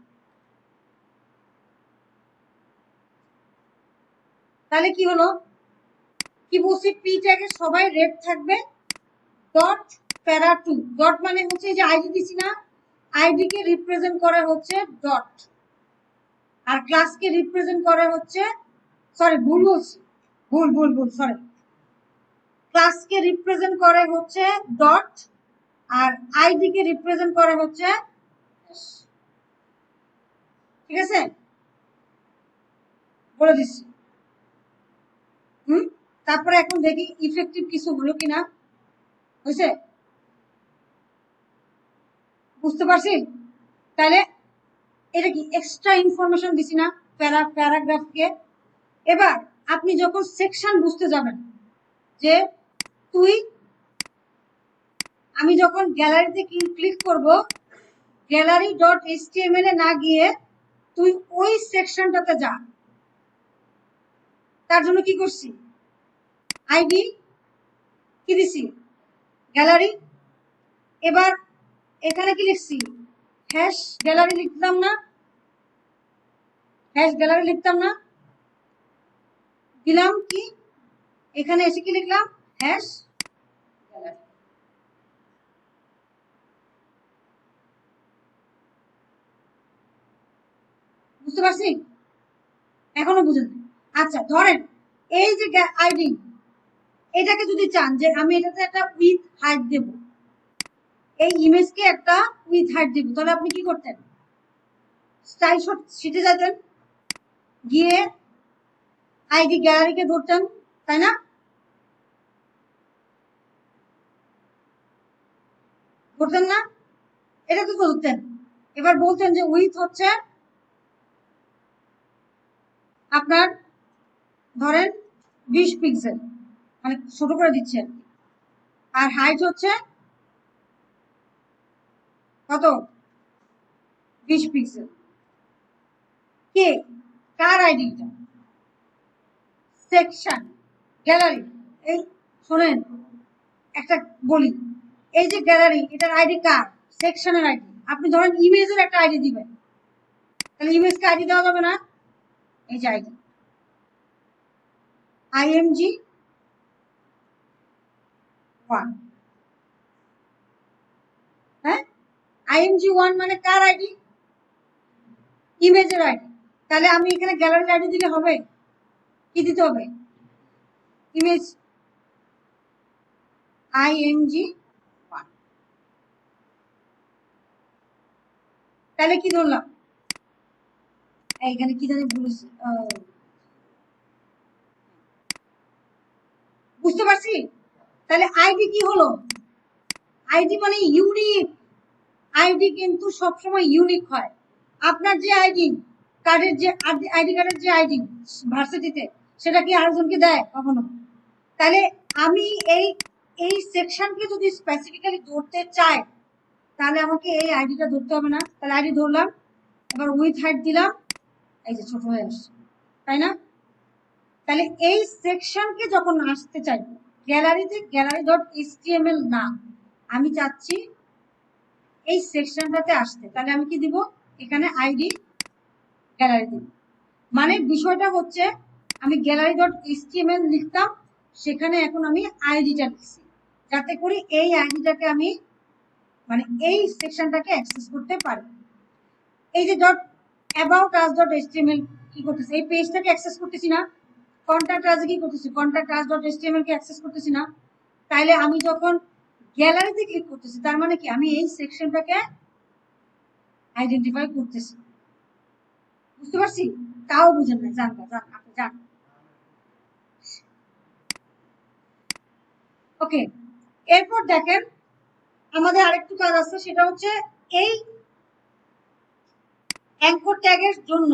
তাহলে কি হলো, কি বলছি, পি ট্যাগে সবাই রেড থাকবে। ডট প্যারা টু, ডট মানে হচ্ছে যে আইডি দিছি না, আইডি কে রিপ্রেজেন্ট করা হচ্ছে ডট, আর ক্লাসকে রিপ্রেজেন্ট করা হচ্ছে, সরি ভুল বলছি, ভুল ভুল ভুল সরি, ক্লাসকে রিপ্রেজেন্ট করে হচ্ছে ডট, আর আইডি কে রিপ্রেজেন্ট করে হচ্ছে, ঠিক আছে বলে দিচ্ছি। তারপরে এখন দেখি ইফেক্টিভ কিছু হলো কিনা, হয়েছে, বুঝতে পারছি। তাহলে এটা কি এক্সট্রা ইনফরমেশন দিছি না প্যারাগ্রাফকে। এবার আপনি যখন সেকশন বুঝতে যাবেন, যে তুই, আমি যখন গ্যালারিতে ক্লিক করব, গ্যালারি ডট এইচটিএমএল এ না গিয়ে তুই ওই সেকশনটাতে যা। তার জন্য কি করছি, আইডি কি দিছি, গ্যালারি। এবার এখানে কি লিখছি, হ্যাশ গ্যালারি লিখতাম না, হ্যাশ গ্যালারি লিখতাম না, দিলাম কি, এখানে এসে কি লিখলাম, হ্যাশ গ্যালারি। বুঝতে পারছি, এখনো বুঝেন। আচ্ছা ধরেন এই যে আইডি, এটাকে যদি চান যে আমি এটাতে একটা উইথ হাইট দেব, এই ইমেজকে একটা উইথ হাইট দেব, তাহলে আপনি কি করতেন, স্টাইল শিটে যেতেন, গিয়ে আইডি গ্যালারিকে ধরতেন, তাই না, ধরতেন না, এটা তো ধরতেন। এবার বলতেন যে উইথ হচ্ছে আপনার ধরেন 20 পিক্সেল, মানে ছোট করে দিচ্ছেন, আর হাইট হচ্ছে কত, 20 পিক্সেল। কে, কার আইডিটা, সেকশন গ্যালারি। এই শোনেন একটা বলি, এই যে গ্যালারি, এটার আইডি কার, সেকশনের আইডি। আপনি ধরেন ইমেজের একটা আইডি দিবেন, তাহলে ইমেজকে আইডি দেওয়া যাবে না, এই যে আইডি আইএমজি 1, হ্যাঁ আইএমজি 1 মানে কার আইডি, ইমেজের আইডি। তাহলে আমি এখানে গ্যালারির আইডি দিলে হবে, কি দিতে হবে, ইমেজ আইএমজি 1। তাহলে কি ধরলাম, এখানে কি জানি বলেছি, বুঝতে পারছি। তাহলে আইডি কি হলো, আইডি মানে ইউনিক, আইডি কিন্তু সবসময় ইউনিক হয়। আপনার যে আইডি কার্ডের, যে আইডি কার্ডের যে আইডি ভার্সিটিতে, সেটা কি আরেকজনকে দেয় কখনো। তাহলে আমি এই এই সেকশনকে যদি স্পেসিফিক্যালি ধরতে চাই, তাহলে আমাকে এই আইডিটা ধরতে হবে না, তাহলে আইডি ধরলাম, এবার উইথ হাইট দিলাম, এই যে ছোট হয়ে আসছে, তাই না। তাহলে এই সেকশনকে যখন আসতে চাই গ্যালারিতে, গ্যালারি ডট এইচটিএমএল না, আমি চাচ্ছি এই সেকশনটাতে আসতে, তাহলে আমি কি দিব, এখানে আইডি গ্যালারি দিব। মানে বিষয়টা হচ্ছে, আমি গ্যালারি ডট এইচটিএমএল লিখতাম, সেখানে এখন আমি আইডিটা লিখছি, যাতে করে এই আইডিটাকে আমি, মানে এই সেকশনটাকে অ্যাক্সেস করতে পারি। এই যে dot about us dot HTML কি করতেছে, এই পেজটাকে অ্যাক্সেস করতেছি না, কন্টাক্ট আস কি করতেছি, কন্টাক্ট আস ডট এইচটিএমএল কে অ্যাক্সেস করতেছি না। তাইলে আমি যখন গ্যালারিতে ক্লিক করতেছি, তার মানে কি, আমি এই সেকশনটাকে আইডেন্টিফাই করতেছি। বুঝতে পারছি, তাও বুঝেন না, জান আপনি জান। ওকে, এরপর দেখেন আমাদের আরেকটু কাজ আছে, সেটা হচ্ছে এই অ্যাঙ্কর ট্যাগের জন্য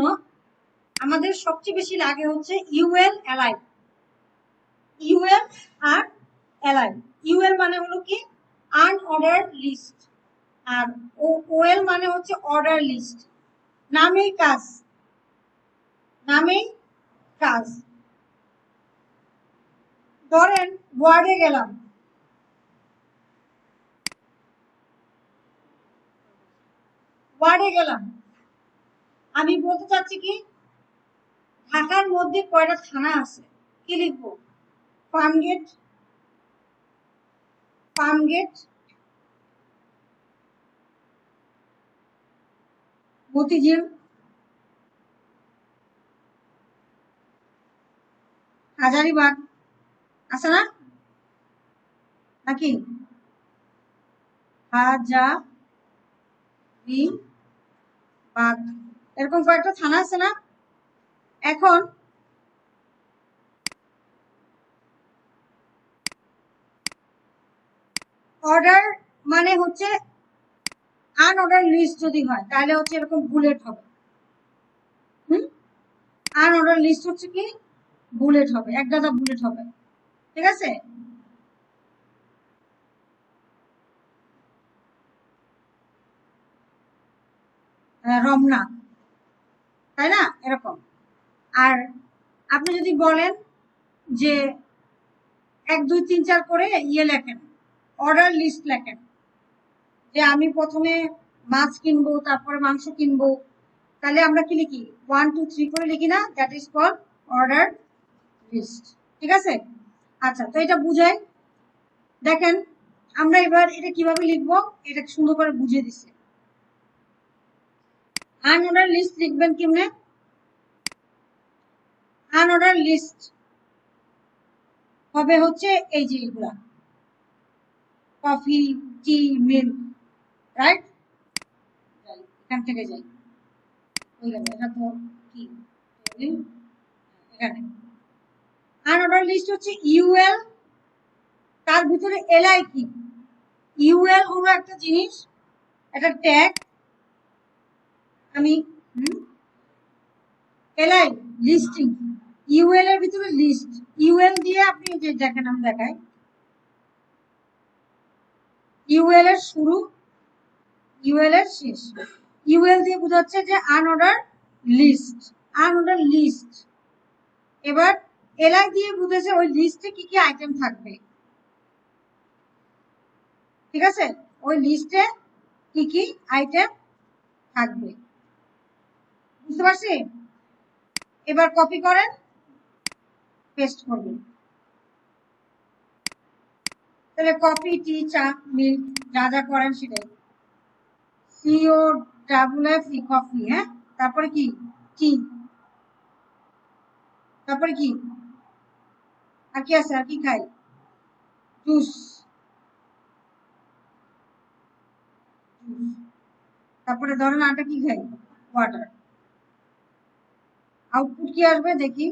আমাদের সবচেয়ে বেশি লাগে হচ্ছে ইউএল অ্যালাইন, ইউএল আর অ্যালাইন। ইউএল মানে হলো কি আনঅর্ডার লিস্ট, আর ওএল মানে হচ্ছে অর্ডার লিস্ট। নামেই কাজ, নামেই কাজ। ধরেন ওয়ার্ডে গেলাম, আমি বলতে চাচ্ছি কি ঢাকার মধ্যে কয়টা থানা আছে, কি লিখবো? ফার্মগেট, মতিঝিল, হাজারিবাগ আছে না নাকি? হাজারিবাগ, এরকম কয়েকটা থানা আছে না? এখন অর্ডার মানে হচ্ছে আনঅর্ডার লিস্ট যদি হয় তাহলে হচ্ছে এরকম বুলেট হবে। আনঅর্ডার লিস্ট হচ্ছে কি বুলেট হবে, এক গাদা বুলেট হবে, ঠিক আছে? রমনা, তাই না? এরকম। আর আপনি যদি বলেন যে 1 2 3 4 করে ইয়ে লেখেন, অর্ডার লিস্ট লেখেন, যে আমি প্রথমে মাছ কিনবো, তারপরে মাংস কিনবো, তাহলে আমরা কি লিখি 1 2 3 করে লিখি না? That is called order list, ঠিক আছে? আচ্ছা, তো এটা বুঝাই। দেখেন আমরা এবার এটা কিভাবে লিখবো, এটা সুন্দর করে বুঝিয়ে দিচ্ছি। আনঅর্ডার লিস্ট লিখবেন কেমনে? আনঅর্ডার লিস্ট হবে হচ্ছে এই যে এগুলা, কফি, টি, মিল্ক, রাইট? এখান থেকে যাই, এটা তো কি এখানে আনঅর্ডার লিস্ট হচ্ছে ইউএল, তার ভিতরে এলআই কি? ইউএল হলো একটা জিনিস, একটা ট্যাগ, আমি এলআই লিস্টিং, ইউএল এর ভিতরে লিস্ট, ইউএল দিয়ে আপনি যে দেখেন আমি দেখাই, ইউএল এর শুরু, ইউএল এর শেষ, ইউএল দিয়ে বোঝাচ্ছে যে আনঅর্ডার লিস্ট, আনঅর্ডার লিস্ট। এবার এলআই দিয়ে বুঝেছে ওই লিস্টে কি কি আইটেম থাকবে, ঠিক আছে? ওই লিস্টে কি কি আইটেম থাকবে, বুঝতে পারছি? এবার কপি করেন, পেস্ট করবেন, তাহলে কফি, টি, চা, মিল্ক যা যা করেন সেটাই, C O double F E coffee, হ্যাঁ? তারপরে কি টি, তারপরে কি আর কি আছে, আর কি খাই? জুস, তারপরে ধরেন আটা কি খাই? ওয়াটার। আউটপুট কি আসবে দেখি,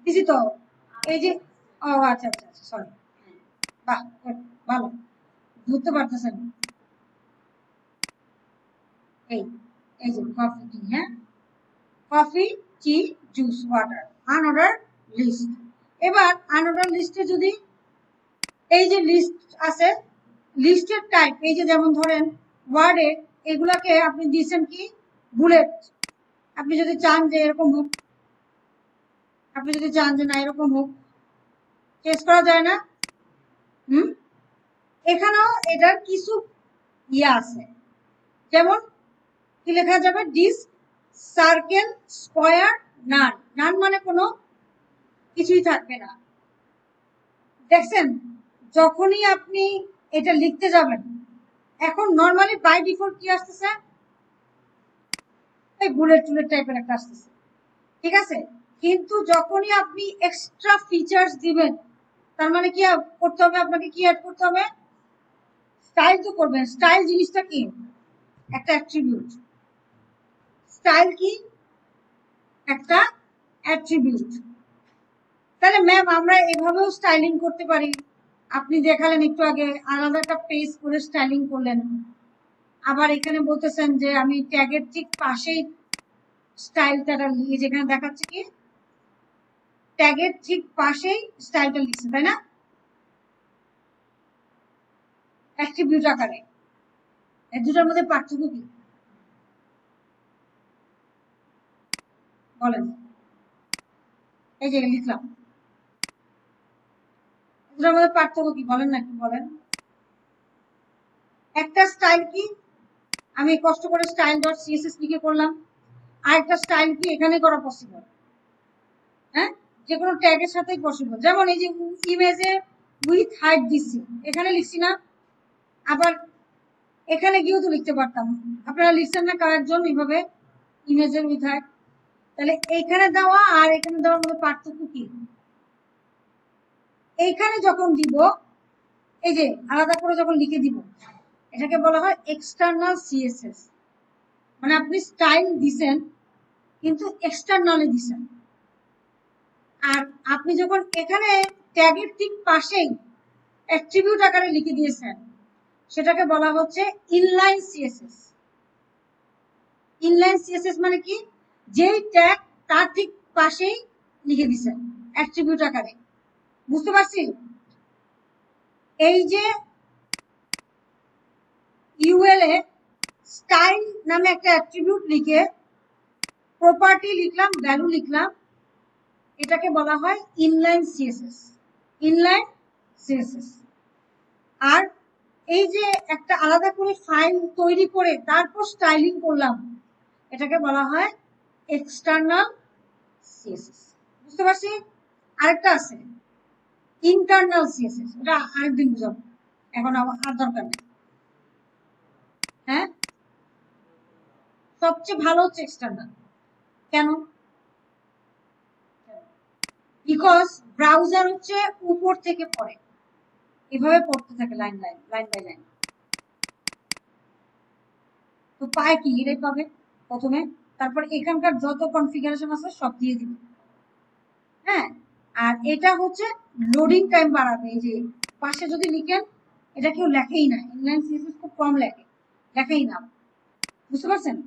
দিছি তো, এই যে, ও আচ্ছা আচ্ছা আচ্ছা, সরি, বাহ ভালো ধরতে পারতেছেন। এই এই যে কফি, টি, হ্যাঁ, কফি, টি, জুস, ওয়াটার, আনঅর্ডার লিস্ট। এবার আনঅর্ডার লিস্টে যদি এই যে লিস্ট আছে, লিস্টের টাইপ, এই যে যেমন ধরেন ওয়ার্ডে এগুলাকে আপনি দিয়েছেন কি বুলেট, আপনি যদি চান যে এরকম হোক, আপনি যদি চান যে না এরকম হোক, চেঞ্জ করা যায় না? এখানেও এটার কিছু ইয়ে আছে, যেমন কি লেখা যাবে, ডিস্ক, সার্কেল, স্কোয়ার, নান, নান মানে কোনো কিছুই থাকবে না। দেখছেন যখনই আপনি এটা লিখতে যাবেন, এখন নর্মালি বাই ডিফল্ট কি আসতেছে, এই বুলেট টুলেট টাইপের একটা আসতেছে, ঠিক আছে? কিন্তু যখনই আপনি এক্সট্রা ফিচার্স দিবেন, তার মানে কি করতে হবে আপনাকে, কি অ্যাড করতে হবে? স্টাইল তো করবেন। স্টাইল জিনিসটা কি? একটা অ্যাট্রিবিউট। স্টাইল কি? একটা অ্যাট্রিবিউট। তাহলে ম্যাম আমরা এভাবেও স্টাইলিং করতে পারি, আপনি দেখালেন একটু আগে আলাদা একটা পেজ করে স্টাইলিং করলেন, আবার এখানে বলতেছেন যে আমি ট্যাগের ঠিক পাশেই স্টাইলটা নিয়ে, যেখানে দেখাচ্ছে কি ট্যাগের ঠিক পাশেই স্টাইলটা লিখছে, তাই না? অ্যাট্রিবিউট আকারে, এই দুটার মধ্যে পার্থক্য কি বলেন? এই যে লিখলাম, দুটোর মধ্যে পার্থক্য কি বলেন না, কি বলেন? একটা স্টাইল কি, আমি কষ্ট করে স্টাইল ডট সিএসএস লিখে করলাম, আর একটা স্টাইল কি এখানে করা পসিবল। হ্যাঁ, যে কোনো ট্যাগের সাথেই পসিবল। যেমন এই যে ইমেজে উইথ হাইট দিচ্ছি, এখানে লিখছি না, আবার এখানে গিয়েও তো লিখতে পারতাম। আপনারা লিখছেন না কয়েকজন এইভাবে ইমেজের উইথ হাইট? তাহলে এইখানে দেওয়া আর এখানে দেওয়ার মধ্যে পার্থক্য কি? এইখানে যখন দিব, এই যে আলাদা করে যখন লিখে দিব, এটাকে বলা হয় এক্সটার্নাল সিএসএস। মানে আপনি স্টাইল দিছেন কিন্তু এক্সটার্নালি দিছেন। আর আপনি যখন এখানে ট্যাগের ঠিক পাশেই অ্যাট্রিবিউট আকারে লিখে দিয়েছেন, সেটাকে বলা হচ্ছে ইনলাইন সিএসএস। ইনলাইন সিএসএস মানে কি, যেই ট্যাগ তার ঠিক পাশেই লিখে দিয়েছেন অ্যাট্রিবিউট আকারে। বুঝতে পারছি? এই যে ইউএল এ স্টাইল নামে একটা অ্যাট্রিবিউট লিখে প্রপার্টি লিখলাম, ভ্যালু লিখলাম, এটাকে বলা হয় ইনলাইন সিএসএস। Inline CSS. আর এই যে একটা আলাদা করে ফাইল তৈরি করে তারপর স্টাইলিং করলাম, এটাকে বলা হয় এক্সটার্নাল সিএসএস। বুঝতে পারছি? আরেকটা আছে ইন্টারনাল সিএসএস, এটা আরেকদিন বুঝাবো, এখন আর দরকার নেই। হ্যাঁ, সবচেয়ে ভালো হচ্ছে এক্সটার্নাল। কেন? বিকজ ব্রাউজার হচ্ছে উপর থেকে পড়ে, এভাবে পড়তে থাকে line line line by line. তো পায় কি, এটাই পাবে প্রথমে, তারপর এখানকার যত কনফিগারেশন আছে সব দিয়ে দিবে। হ্যাঁ, আর এটা হচ্ছে লোডিং টাইম বাড়াবে। এই যে পাশে যদি লিখেন, এটা কেউ লেখেই না, ইনলাইন সিএসএস খুব কম লেখে, লেখেই না। বুঝতে পারছেন?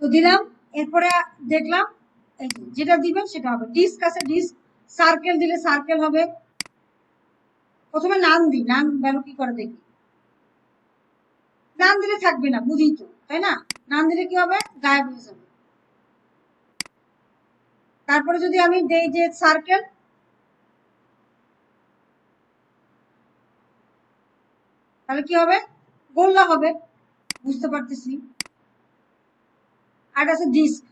তো দিলাম, এরপরে দেখলাম এই যেটা দিবেন সেটা হবে। ডিস্ক আছে, ডিস্ক সার্কেল দিলে সার্কেল হবে। প্রথমে নাম দিই, নাম ভ্যালু কি করে দেখি। নাম দিলে থাকবে না, বুঝি তো, তাই না? নাম দিলে কি হবে, গায়েব হয়ে যাবে। তারপরে যদি আমি দেই যে সার্কেল, তাহলে কি হবে, গোল্লা হবে। বুঝতে পারতেছি। আর আছে ডিস্ক,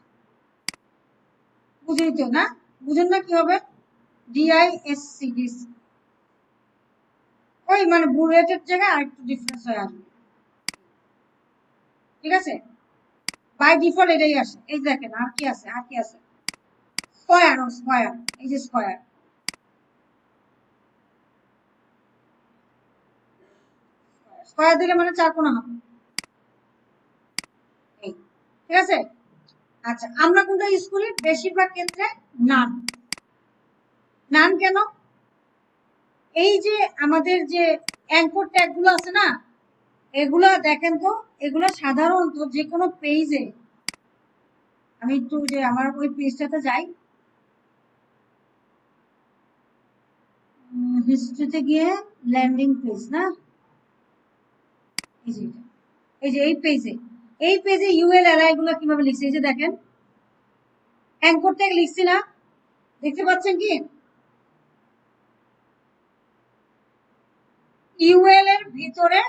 বুঝেই তো না? বুঝেন না কি হবে, ডিআইএসসি, ডিস্ক। ওই মানে বুলেটের জায়গায় আরেকটু ডিফারেন্স হয়ে আসবে। ঠিক আছে, বাই ডিফল্ট এটাই আসে। এই দেখেন আর কি আছে, আর কি আছে, স্কয়ার, ও স্কয়ার, এই যে স্কয়ার। স্কয়ার দিলে মানে চার কোণা হবে। এই, ঠিক আছে। আচ্ছা, আমরা কোনটা ইউজ করি বেশিরভাগ ক্ষেত্রে? নান। নান কেন? এই যে আমাদের যে অ্যাঙ্কর ট্যাগ গুলো আছে না, এগুলা দেখেন তো, এগুলো সাধারণত যে কোনো পেজে, আমি একটু যে আমার ওই পেজটাতে যাই, হিস্ট্রিতে গিয়ে ল্যান্ডিং পেজ না, এই যে এই যে এই পেজে ইউএল এলআই গুলো কিভাবে লিখছি, এই যে দেখেন অ্যাঙ্কর ট্যাগ লিখছি না, দেখতে পাচ্ছেন কি? ইউএল এর ভিতরে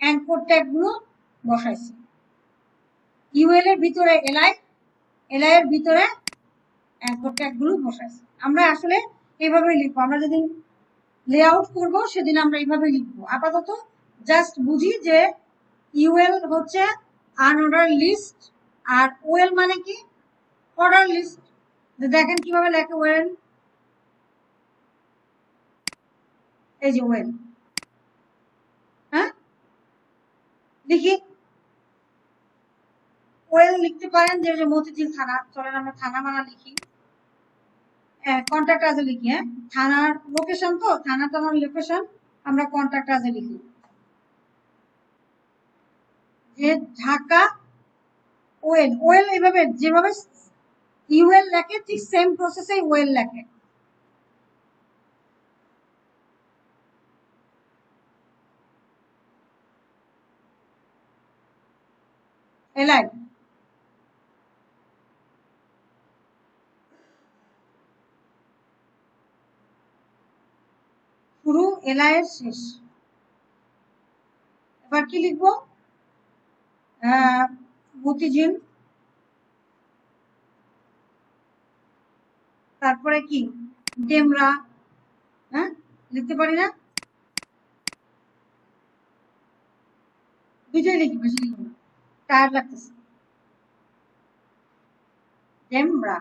অ্যাঙ্কর ট্যাগ গুলো বসাইছি, ইউএল এর ভিতরে এলআই, এলআই এর ভিতরে অ্যাঙ্কর ট্যাগ গুলো বসাইছি। আমরা আসলে এইভাবেই লিখবো, আমরা যেদিন লেআউট করব সেদিন আমরা এইভাবে লিখবো। আপাতত জাস্ট বুঝি যে ইউএল হচ্ছে আনঅর্ডার লিস্ট, আর ওএল মানে কি, অর্ডার লিস্ট। দেখেন কিভাবে লেখে ওএল, এই যে ওএল। হ্যাঁ, লিখি, ওয়েল লিখতে পারেন, যে মতিঝিল থানা, চলেন আমরা থানা মানা লিখি, কন্ট্যাক্ট আজে লিখি। হ্যাঁ, থানার লোকেশন, তো থানা টানার লোকেশন আমরা কন্ট্যাক্ট আজে লিখি, যে ঢাকা ওয়েল। ওয়েল এইভাবে যেভাবে ইউএল লেখে ঠিক সেম প্রসেসে ওয়েল লেখে। এলাই, শুরু, এলআই এর শেষ। এবার কি লিখবো? মতিঝিল, তারপরে কি ডেমরা, হ্যাঁ লিখতে পারি না? দুইটাই লিখি, বেশি লিখবো না, টায়ার লাগতেছে। ডেমরা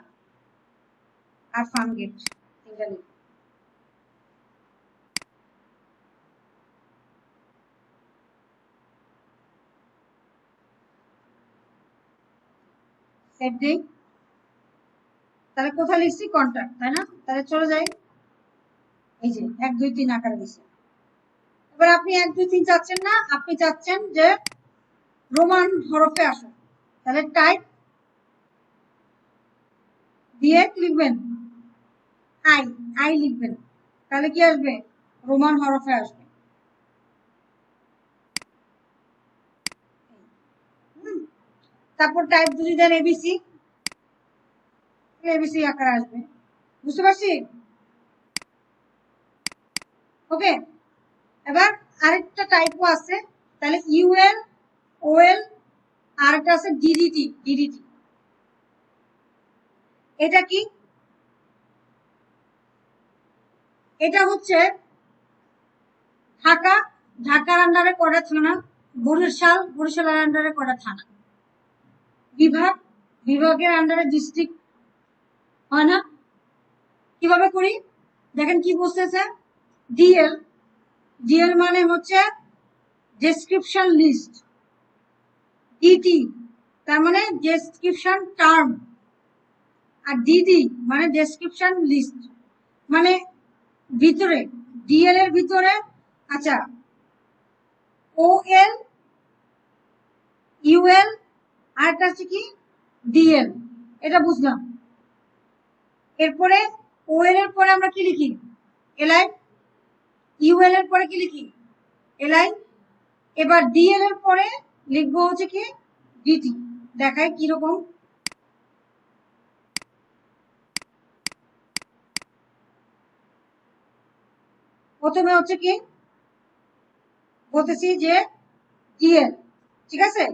আর ফার্মগেট, তিনটা লিখবো। সেভ দেই। তাহলে কোথায় লিখছি? কন্ট্যাক্ট, তাই না? তাহলে চলে যাই, এই যে 1 2 3 আকারে দিছে। এবার আপনি 1 2 3 চাচ্ছেন না, আপনি চাচ্ছেন যে রোমান হরফে আসো, তাহলে টাইপ দিয়ে লিখবেন আই, আই লিখবেন, তাহলে কি আসবে? রোমান হরফে আসবে। তারপর টাইপ যদি দেন এবিসি, এবিসি আকারে আসবে। বুঝতে পারছি? ওকে। এবার আরেকটা টাইপও আছে, তাহলে ইউএল, ওএল, আরেকটা আছে ডিডিটি, ডিডিটি। এটা কি? এটা হচ্ছে ঢাকা, ঢাকার আন্ডারে কটা থানা, বরিশাল, বরিশালের আন্ডারে কটা থানা, বিভাগ, বিভাগের আন্ডারে ডিস্ট্রিক্ট, হয় না? কিভাবে করি দেখেন, কি বলতেছে? ডিএল, ডিএল মানে হচ্ছে ডেসক্রিপশন লিস্ট, ডিটি তার মানে ডেসক্রিপশন টার্ম, আর ডিডি মানে ডেসক্রিপশন লিস্ট, মানে ভিতরে, ডিএল এর ভিতরে। আচ্ছা, ওএল, ইউএল, আর একটা হচ্ছে কি ডিএল, এটা বুঝলাম। এরপরে ওএল এর পরে আমরা কি লিখি? এলআই। ইউএল এর পরে কি লিখি? এলআই। এবার ডিএল এর পরে লিখবো হচ্ছে কি ডিটি। দেখায় কিরকম। প্রথমে হচ্ছে কি বলতেছি যে ডিএল, ঠিক আছে,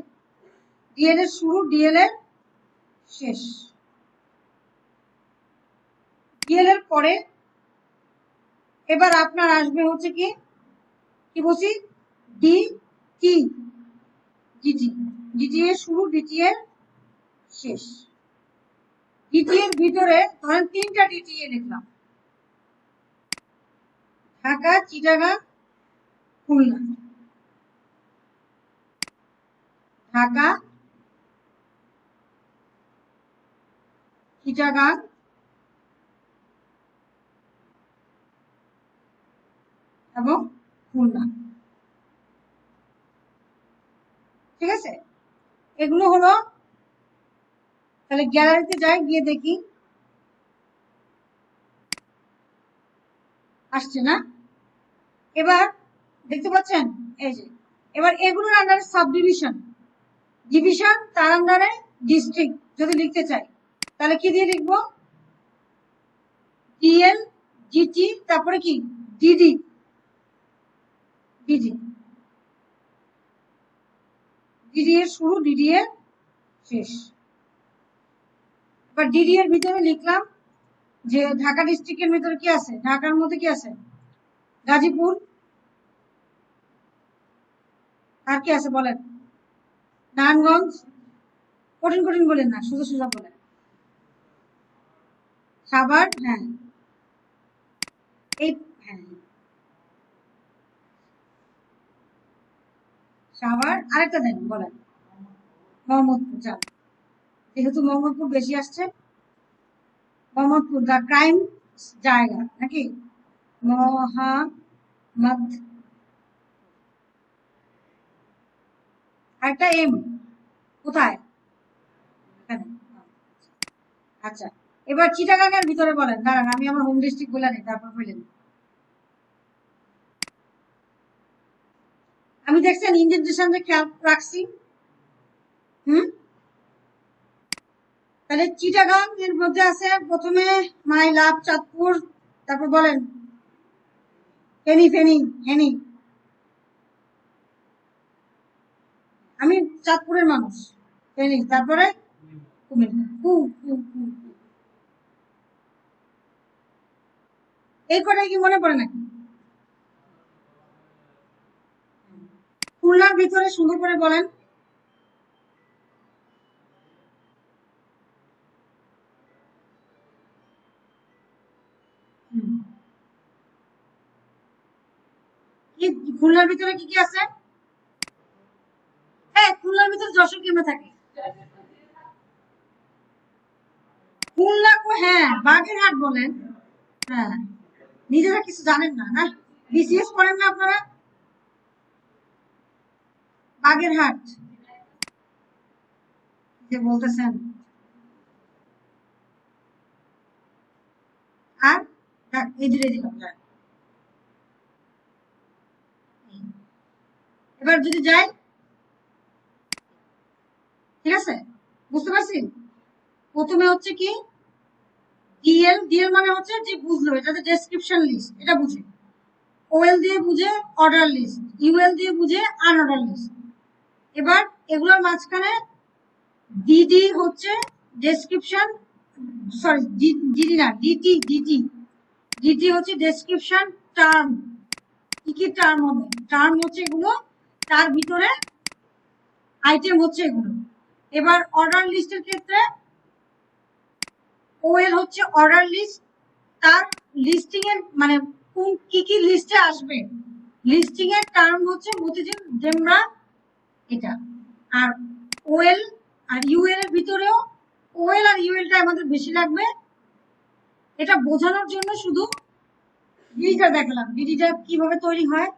ডিএল এর শুরু, ডিএল এর শেষ। ডিএল এর পরে এবার আপনার আসবে হচ্ছে কি, কি বলছি, ডি টি, ডিটি, ডিটি এর শুরু, ডিটি এর শেষ। ডিটি এর ভিতরে ধরেন 3টা ডিটি লিখলাম, ঢাকা, চিটাগাং, খুলনা, ঢাকা, চিটাগাং, এবং খুলনা, ঠিক আছে। এগুলো হলো, তাহলে গ্যালারিতে যাই, গিয়ে দেখি আসছে না। এবার দেখতে পাচ্ছেন, এই যে এবার এগুলোর আন্ডারে সাব ডিভিশন, ডিভিশন তার আন্ডারে ডিস্ট্রিক্ট যদি লিখতে চাই, তাহলে কি দিয়ে লিখবো? ডিএল, জিটি, তারপরে কি ডিডি, ডিডি, ডিডি এর শুরু, ডিডি এর শেষ। এবার ডিডি এর ভিতরে লিখলাম যে ঢাকা ডিস্ট্রিক্টের ভিতরে কি আছে, ঢাকার মধ্যে কি আছে? গাজীপুর, আর কি আছে বলেন? নারায়ণগঞ্জ, কঠিন কঠিন বলেন না, সোজা সোজা বলেন। সাভার, হ্যাঁ এই, হ্যাঁ সাভার, আরেকটা দেন বলেন। মোহাম্মদপুর, যান, যেহেতু মোহাম্মদপুর বেশি আসছে, মোহাম্মদপুর দা ক্রাইম জায়গা নাকি? মোহাম্মদ, আরেকটা এম কোথায়? এখানে। আচ্ছা, এবার চিটাগাং এর ভিতরে বলেন, দাঁড়ান আমি আমার হোম ডিস্ট্রিক্ট বলে নিই, তারপর বললেন। আমি দেখছেন ইনডেন্টেশন যে খেয়াল রাখছি। তাহলে চিটাগাং এর মধ্যে আছে প্রথমে মাই লাভ চাঁদপুর, তারপর বলেন ফেনি ফেনি ফেনি। আমি চাঁদপুরের মানুষ। ফেনি, তারপরে কুমিল্লা। কু কু কু। এই কটাই কি মনে পড়ে নাকি? খুলনার ভিতরে সুন্দর করে বলেন। কি খুলনার ভিতরে কি কি আছে? হ্যাঁ, খুলনার ভিতরে যশোর কেমনে থাকে? খুলনা হ্যাঁ, বাগেরহাট বলেন। হ্যাঁ, নিজেরা কিছু জানেন না না? বিসিএস করেন না আপনারা? বাগেরহাট যে বলতেছেন। আর এই দিলে দিলাম। এবার যদি যাই, ঠিক আছে, বুঝতে পারছি। প্রথমে হচ্ছে কি ডিএল, ডিএল মানে হচ্ছে যে বুঝলো এটা ডেসক্রিপশন লিস্ট, এটা বুঝে। ওএল দিয়ে বুঝে অর্ডার লিস্ট, ইউএল দিয়ে বুঝে আনঅর্ডার লিস্ট। এবার এগুলোর মাঝখানে ডিডি হচ্ছে ডেসক্রিপশন, সরি ডিডি না, ডিটি ডিটি। ডিটি হচ্ছে ডেসক্রিপশন টার্ম। কি কি টার্ম হবে? টার্ম হচ্ছে এগুলো, তার ভিতরে আইটেম হচ্ছে এগুলো। এবার অর্ডার লিস্টের ক্ষেত্রে ওএল হচ্ছে অর্ডার লিস্ট, তার লিস্টিং এর মানে কোন কি কি লিস্টে আসবে, লিস্টিং এর টার্ম হচ্ছে মতিঝিল ডেমরা এটা। আর ওএল আর ইউএল এর ভিতরেও ওএল আর ইউএলটা আমাদের বেশি লাগবে। এটা বোঝানোর জন্য শুধু ডিডিটা দেখালাম, ডিডিটা কিভাবে তৈরি হয়।